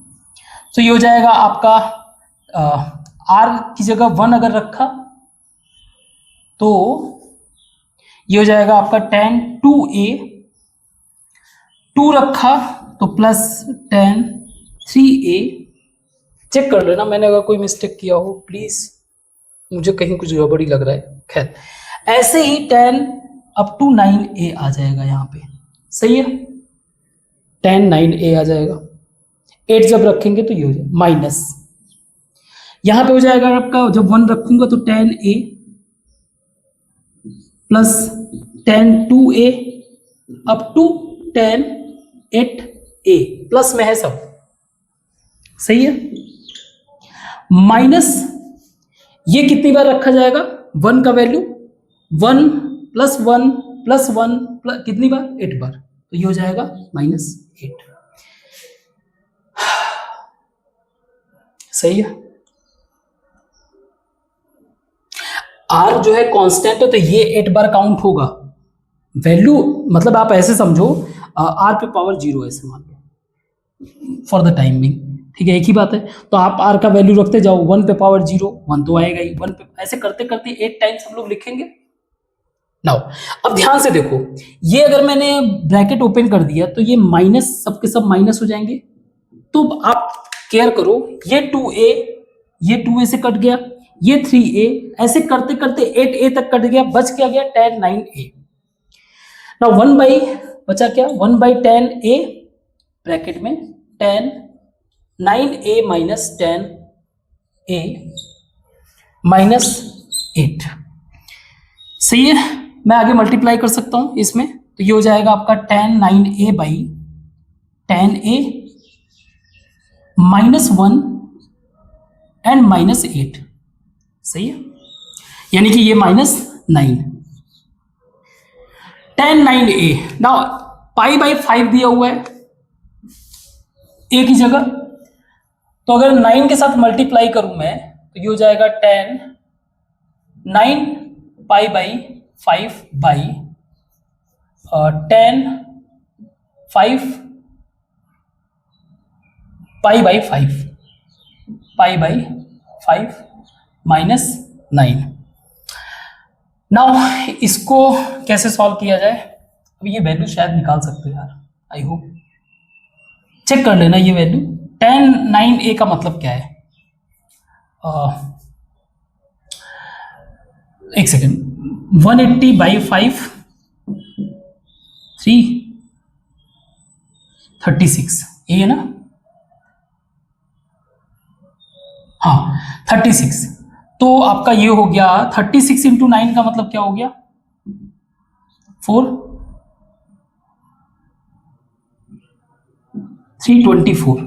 Speaker 1: तो ये हो जाएगा आपका r की जगह 1 अगर रखा तो ये हो जाएगा आपका tan 2a, 2 रखा तो प्लस tan 3a। चेक कर लेना मैंने अगर कोई मिस्टेक किया हो प्लीज, मुझे कहीं कुछ गड़बड़ी लग रहा है। खैर, ऐसे ही tan अप टू 9a आ जाएगा यहाँ पे, सही है, tan 9a आ जाएगा। 8 जब रखेंगे तो ये हो जाएगा माइनस, यहां पे हो जाएगा आपका, जब 1 रखूंगा तो tan a plus tan 2a up to tan 8 A, plus में है सब, सही है। माइनस ये कितनी बार रखा जाएगा, 1 का वैल्यू 1 प्लस 1 प्लस 1 प्लस कितनी बार, 8 बार, तो ये हो जाएगा -8, सही है। आर जो है कांस्टेंट है तो ये 8 बार काउंट होगा, वैल्यू मतलब आप ऐसे समझो आर पे पावर 0 ऐसे मान लो फॉर द टाइमिंग, ठीक है, एक ही बात है। तो आप आर का वैल्यू रखते जाओ, 1 पे पावर 0, 1 तो आएगा ही, 1 पे ऐसे करते करते 8 टाइम्स हम लोग लिखेंगे। नाउ अब ध्यान से देखो, ये अगर मैंने ब्रैकेट ओपन कर दिया तो ये माइनस, सबके सब माइनस हो जाएंगे। तो आप केयर करो, ये 2a, ये 2a से कट गया, ये 3a, ऐसे करते करते 8a तक कट गया, बच क्या गया 10 9a। नाउ 1 बाई बचा क्या, 1 बाई 10a ब्रैकेट में 10 9a माइनस 10a माइनस 8, सही है। मैं आगे मल्टीप्लाई कर सकता हूं इसमें, तो ये हो जाएगा आपका 10 9a बाई 10a -1 एंड -8, सही है, यानी कि ये -9 10 9a। नाउ पाई बाई 5 दिया हुआ है a की जगह, तो अगर 9 के साथ मल्टीप्लाई करूं मैं तो ये हो जाएगा 10 9 पाई by 5 by 10 5 pi by 5 pi by 5 -9। Now इसको कैसे सॉल्व किया जाए, अब ये वैल्यू शायद निकाल सकते हो यार, आई होप चेक कर लेना ये वैल्यू। 10 9a का मतलब क्या है, एक सेकेंड, 180 बाई 5 36, ये है ना, हाँ 36, तो आपका ये हो गया 36 इंटू 9 का मतलब क्या हो गया 4 324,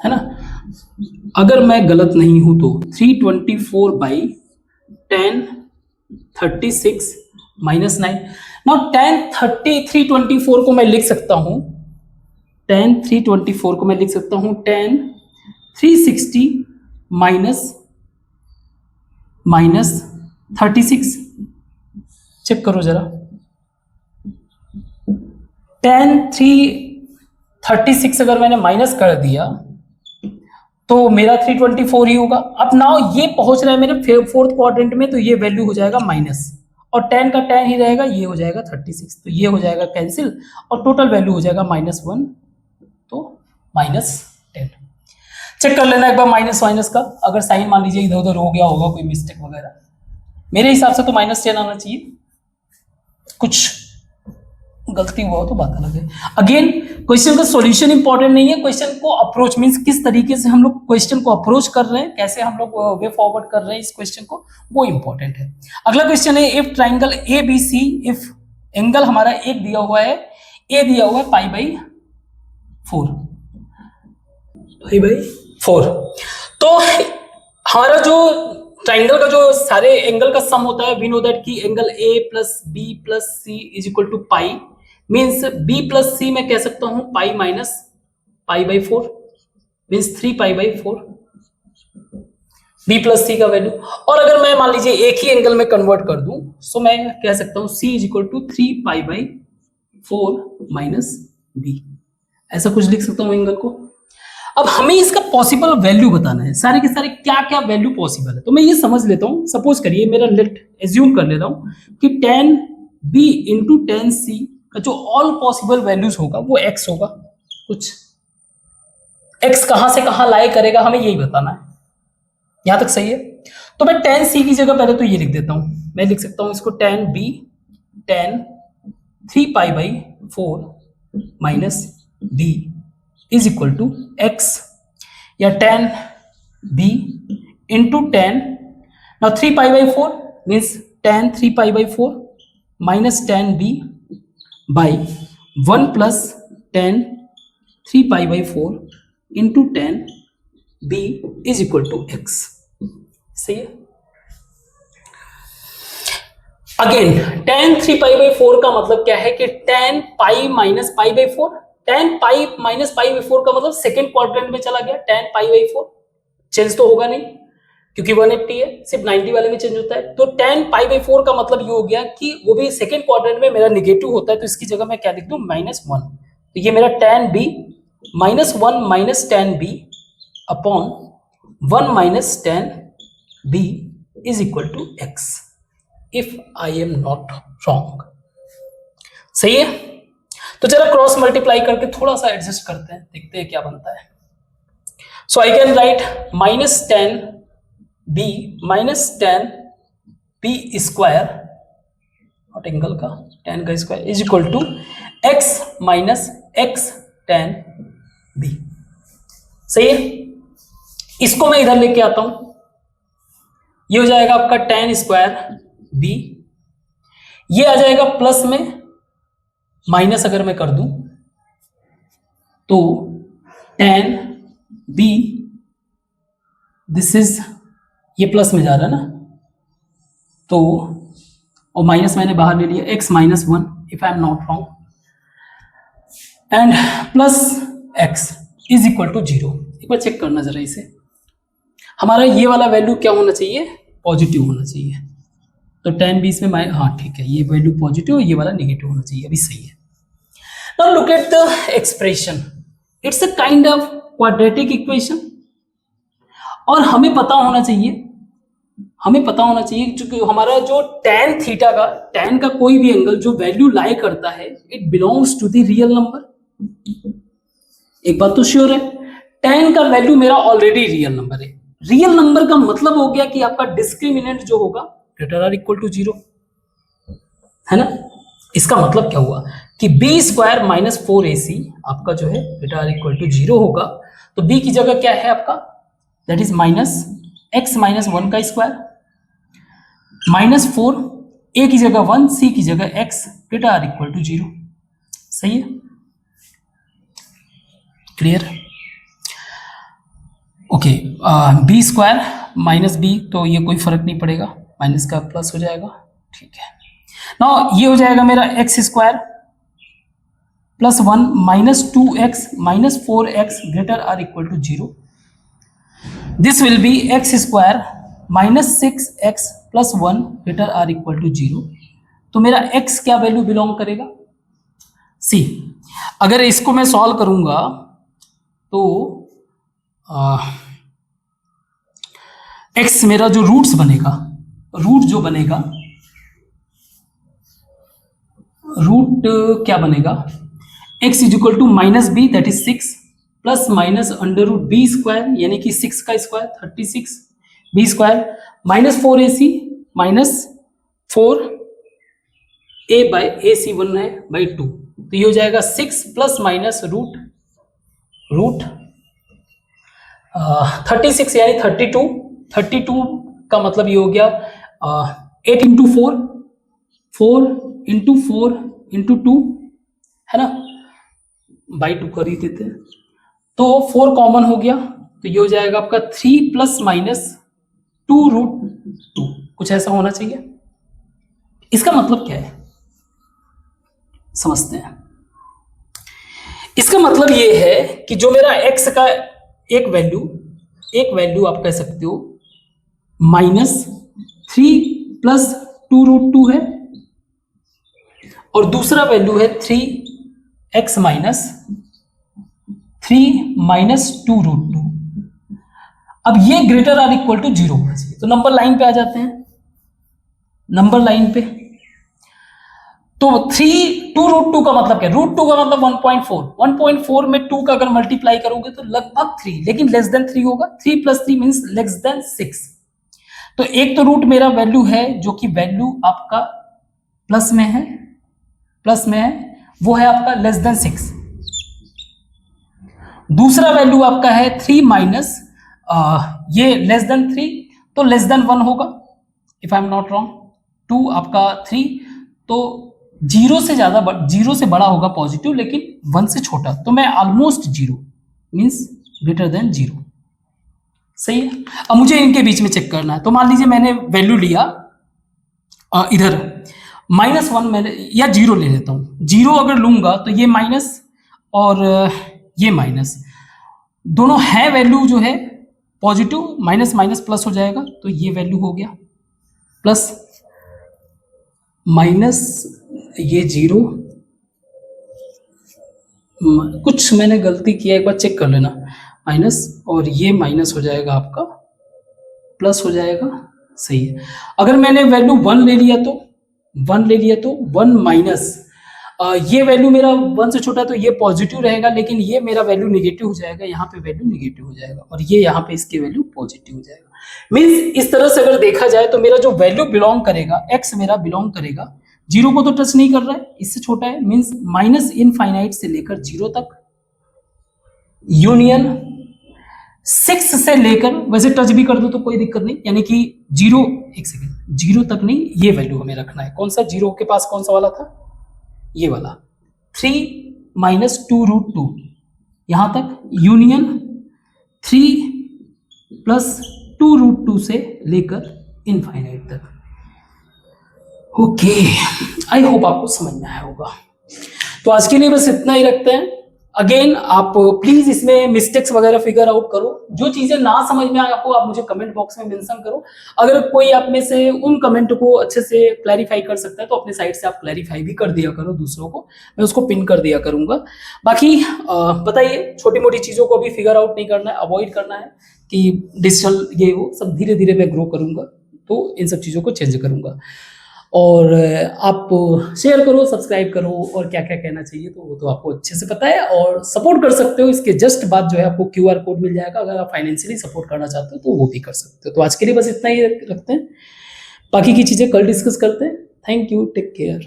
Speaker 1: है ना। अगर मैं गलत नहीं हूं तो 324 बाई 10 36 माइनस 9। नाउ 10 30 324 को मैं लिख सकता हूं, 10 324 को मैं लिख सकता हूं 10 360 माइनस 36, चेक करो जरा, 10 336 अगर मैंने माइनस कर दिया तो मेरा 324 ही होगा। अब नाउ ये पहुंच रहा है मेरे फोर्थ क्वाड्रेंट में, तो ये वैल्यू हो जाएगा माइनस, और 10 का 10 ही रहेगा, ये हो जाएगा 36, तो ये हो जाएगा कैंसिल, और टोटल वैल्यू हो जाएगा -1, तो -10। चेक कर लेना एक बार माइनस माइनस का, अगर साइन मान लीजिए इधर उधर हो गया होगा कोई मिस्टेक वगैरह, मेरे हिसाब से तो -10 आना चाहिए, कुछ गलती हुआ हो तो बात अलग है। अगेन क्वेश्चन का सॉल्यूशन इंपॉर्टेंट नहीं है, क्वेश्चन को अप्रोच मींस किस तरीके से हम लोग क्वेश्चन को अप्रोच कर रहे हैं, कैसे हम लोग वे फॉरवर्ड कर रहे हैं इस क्वेश्चन को, वो इंपॉर्टेंट है। अगला क्वेश्चन है, if triangle ABC, if angle हमारा एक दिया हुआ है, ए दिया हुआ है पाई बाई 4, तो हमारा जो ट्राइंगल का जो सारे एंगल का सम होता है, वी नो दैट कि angle A plus B plus C is equal to pi, means B plus C मैं कह सकता हूं pi minus pi by 4, means 3 pi by 4 B plus C का वैल्यू। और अगर मैं मान लीजिए एक ही एंगल में कन्वर्ट कर दूं, सो मैं कह सकता हूं C is equal to 3 pi by 4 minus B, ऐसा कुछ लिख सकता हूं एंगल को। अब हमें इसका पॉसिबल वैल्यू बताना है, सारे के सारे क्या क्या वैल्यू पॉसिबल है, तो मैं ये समझ लेता हूं, सपोज करिए मेरा लेट एज्यूम कर लेता हूं कि 10b इंटू 10c का जो ऑल पॉसिबल वैल्यूज होगा वो x होगा, कुछ x कहां से कहां लाई करेगा हमें यही बताना है, यहां तक सही है। तो मैं 10c की जगह पहले तो ये लिख देता हूं, मैं लिख सकता हूं इसको 10b 10 3 pi by 4 minus b is equal to x, या 10b into 10, now 3 pi by 4 means 10 3 pi by 4 minus 10b by 1 plus tan 3π/4 into tan b is equal to x। सही है। अगेन tan 3π/4 का मतलब क्या है कि tan pi minus π/4, tan pi minus π/4 का मतलब सेकेंड क्वाड्रेंट में चला गया, tan π/4 चेंज तो होगा नहीं क्योंकि 180 है, सिर्फ 90 वाले में चेंज होता है। तो tan π/4 का मतलब ये हो गया कि वो भी सेकेंड क्वाड्रेंट में मेरा निगेटिव होता है, तो इसकी जगह मैं क्या लिख दूं, -1। तो ये मेरा tan b -1 minus tan b upon 1 minus tan b is equal to x, if I am not wrong. सही है। तो जरा क्रॉस मल्टीप्लाई करके थोड़ा सा एडजस्ट करते हैं, देखते हैं क्या बनता है। So I can write -tan b minus tan b square, not angle का, tan का square is equal to x minus x tan b। सही है। इसको मैं इधर लेके आता हूं, ये हो जाएगा आपका tan स्क्वायर b, ये आ जाएगा प्लस में, माइनस अगर मैं कर दूं तो tan b, दिस इज, ये प्लस में जा रहा है ना, तो और माइनस मैंने बाहर ले लिया, x minus 1 if I am not wrong, and plus x is equal to 0। एक बार चेक करना जरा इसे, हमारा ये वाला वैल्यू क्या होना चाहिए, पॉजिटिव होना चाहिए। तो tan b इसमें हाँ ठीक है, ये वैल्यू पॉजिटिव, ये वाला नेगेटिव होना चाहिए, अभी सही है। Now look at the expression, it's a kind of quadratic equation, और हमें पता होना चाहिए क्योंकि हमारा जो tan थीटा का, tan का कोई भी एंगल जो वैल्यू लाई करता है, it belongs to the real number. एक बात तो श्योर है, tan का वैल्यू मेरा ऑलरेडी रियल नंबर है। रियल नंबर का मतलब हो गया कि आपका डिस्क्रिमिनेंट जो होगा ग्रेटर आर इक्वल टू 0, है ना। इसका मतलब क्या हुआ कि b स्क्वायर माइनस 4ac आपका जो है ग्रेटर आर इक्वल टू 0 होगा। तो b की जगह क्या है आपका, that is minus x minus 1 का स्क्वायर, -4, a की जगह 1, c की जगह x, greater or equal to 0। सही है, clear. Okay, b square minus b, तो ये कोई फर्क नहीं पड़ेगा, माइनस का प्लस हो जाएगा, ठीक है। नाउ ये हो जाएगा मेरा x square plus 1 minus 2x minus 4x greater or equal to 0। This will be x square minus 6x plus 1 greater or equal to 0। तो मेरा x क्या वैल्यू बिलोंग करेगा, सी। अगर इसको मैं सॉल्व करूंगा तो x मेरा जो रूट्स बनेगा, रूट जो बनेगा, रूट क्या बनेगा, x is equal to minus B, that is 6, plus minus under root B square, यानी कि 6 का square 36, B square minus 4ac minus 4a by A C 1 है बाई 2। तो ये हो जाएगा 6 प्लस माइनस रूट 36 यानी 32 का मतलब ये हो गया 8 इंटू 4, 4 इंटू 4 इंटू 2, है ना, बाई 2 कर ही देते हैं। तो 4 कॉमन हो गया, तो ये हो जाएगा आपका 3 प्लस माइनस 2 रूट 2, कुछ ऐसा होना चाहिए। इसका मतलब क्या है समझते हैं। इसका मतलब ये है कि जो मेरा x का एक वैल्यू आप कह सकते हो -3 प्लस 2 रूट 2 है, और दूसरा वैल्यू है 3x माइनस 3 माइनस 2 रूट 2। अब ये ग्रेटर आर इक्वल टू 0 होना चाहिए। तो नंबर लाइन पे आ जाते हैं, नंबर लाइन पे। तो 2 रूट 2 का मतलब क्या, रूट 2 का मतलब 1.4 में 2 का अगर मल्टीप्लाई करोगे तो लगभग 3, लेकिन लेस देन 3 होगा। 3 प्लस 3 मीन्स लेस देन 6। तो एक तो रूट मेरा वैल्यू है जो कि वैल्यू आपका प्लस में है, वो है आपका लेस देन 6। दूसरा वैल्यू आपका है 3 माइनस ये लेस देन 3, तो लेस देन 1 होगा if I am not wrong. 2 आपका 3, तो जीरो से ज्यादा, जीरो से बड़ा होगा पॉजिटिव, लेकिन 1 से छोटा, तो मैं almost zero means greater than zero. सही है। अब मुझे इनके बीच में चेक करना है, तो मान लीजिए मैंने वैल्यू लिया इधर -1 मैंने, या जीरो ले लेता हूं। जीरो अगर लूंगा तो ये माइनस और ये माइनस दोनों है वैल्यू जो है पॉजिटिव, माइनस माइनस प्लस हो जाएगा, तो ये वैल्यू हो गया प्लस माइनस ये जीरो, कुछ मैंने गलती किया, एक बार चेक कर लेना, माइनस और ये माइनस हो जाएगा आपका, प्लस हो जाएगा। सही है। अगर मैंने वैल्यू 1 ले लिया तो 1 माइनस ये वैल्यू मेरा 1 से छोटा, तो ये पॉजिटिव रहेगा, लेकिन ये मेरा वैल्यू निगेटिव हो जाएगा, यहाँ पे वैल्यू निगेटिव हो जाएगा, और ये यहाँ पे इसके वैल्यू पॉजिटिव हो जाएगा। मीन्स इस तरह से अगर देखा जाए तो मेरा जो वैल्यू बिलोंग करेगा, एक्स मेरा बिलोंग करेगा, जीरो को तो टच नहीं कर रहा है, इससे छोटा है, मीन्स माइनस इनफाइनाइट से लेकर जीरो तक, यूनियन 6 से लेकर, वैसे टच भी कर दो तो कोई दिक्कत नहीं, यानी कि जीरो, एक सेकेंड, जीरो तक नहीं, ये वैल्यू हमें रखना है। कौन सा जीरो के पास कौन सा वाला था, ये वाला, 3 माइनस 2√2 यहां तक, यूनियन 3 प्लस 2√2 से लेकर इनफाइनाइट तक। ओके, आई होप आपको समझ में आया होगा। तो आज के लिए बस इतना ही रखते हैं। अगेन आप प्लीज इसमें मिस्टेक्स वगैरह फिगर आउट करो, जो चीजें ना समझ में आए आपको, आप मुझे कमेंट बॉक्स में मेंशन करो। अगर कोई आप में से उन कमेंट को अच्छे से क्लैरिफाई कर सकता है तो अपने साइड से आप क्लैरिफाई भी कर दिया करो दूसरों को, मैं उसको पिन कर दिया करूंगा। बाकी बताइए, छोटी मोटी चीजों को अभी फिगर आउट नहीं करना है, अवॉइड करना है कि डिजिटल ये वो सब, धीरे धीरे मैं ग्रो करूंगा तो इन सब चीजों को चेंज करूंगा। और आप शेयर करो, सब्सक्राइब करो, और क्या क्या कहना चाहिए तो वो तो आपको अच्छे से पता है, और सपोर्ट कर सकते हो। इसके जस्ट बाद जो है आपको QR कोड मिल जाएगा, अगर आप फाइनेंशियली सपोर्ट करना चाहते हो तो वो भी कर सकते हो। तो आज के लिए बस इतना ही रखते हैं, बाकी की चीज़ें कल डिस्कस करते हैं। Thank you, take care.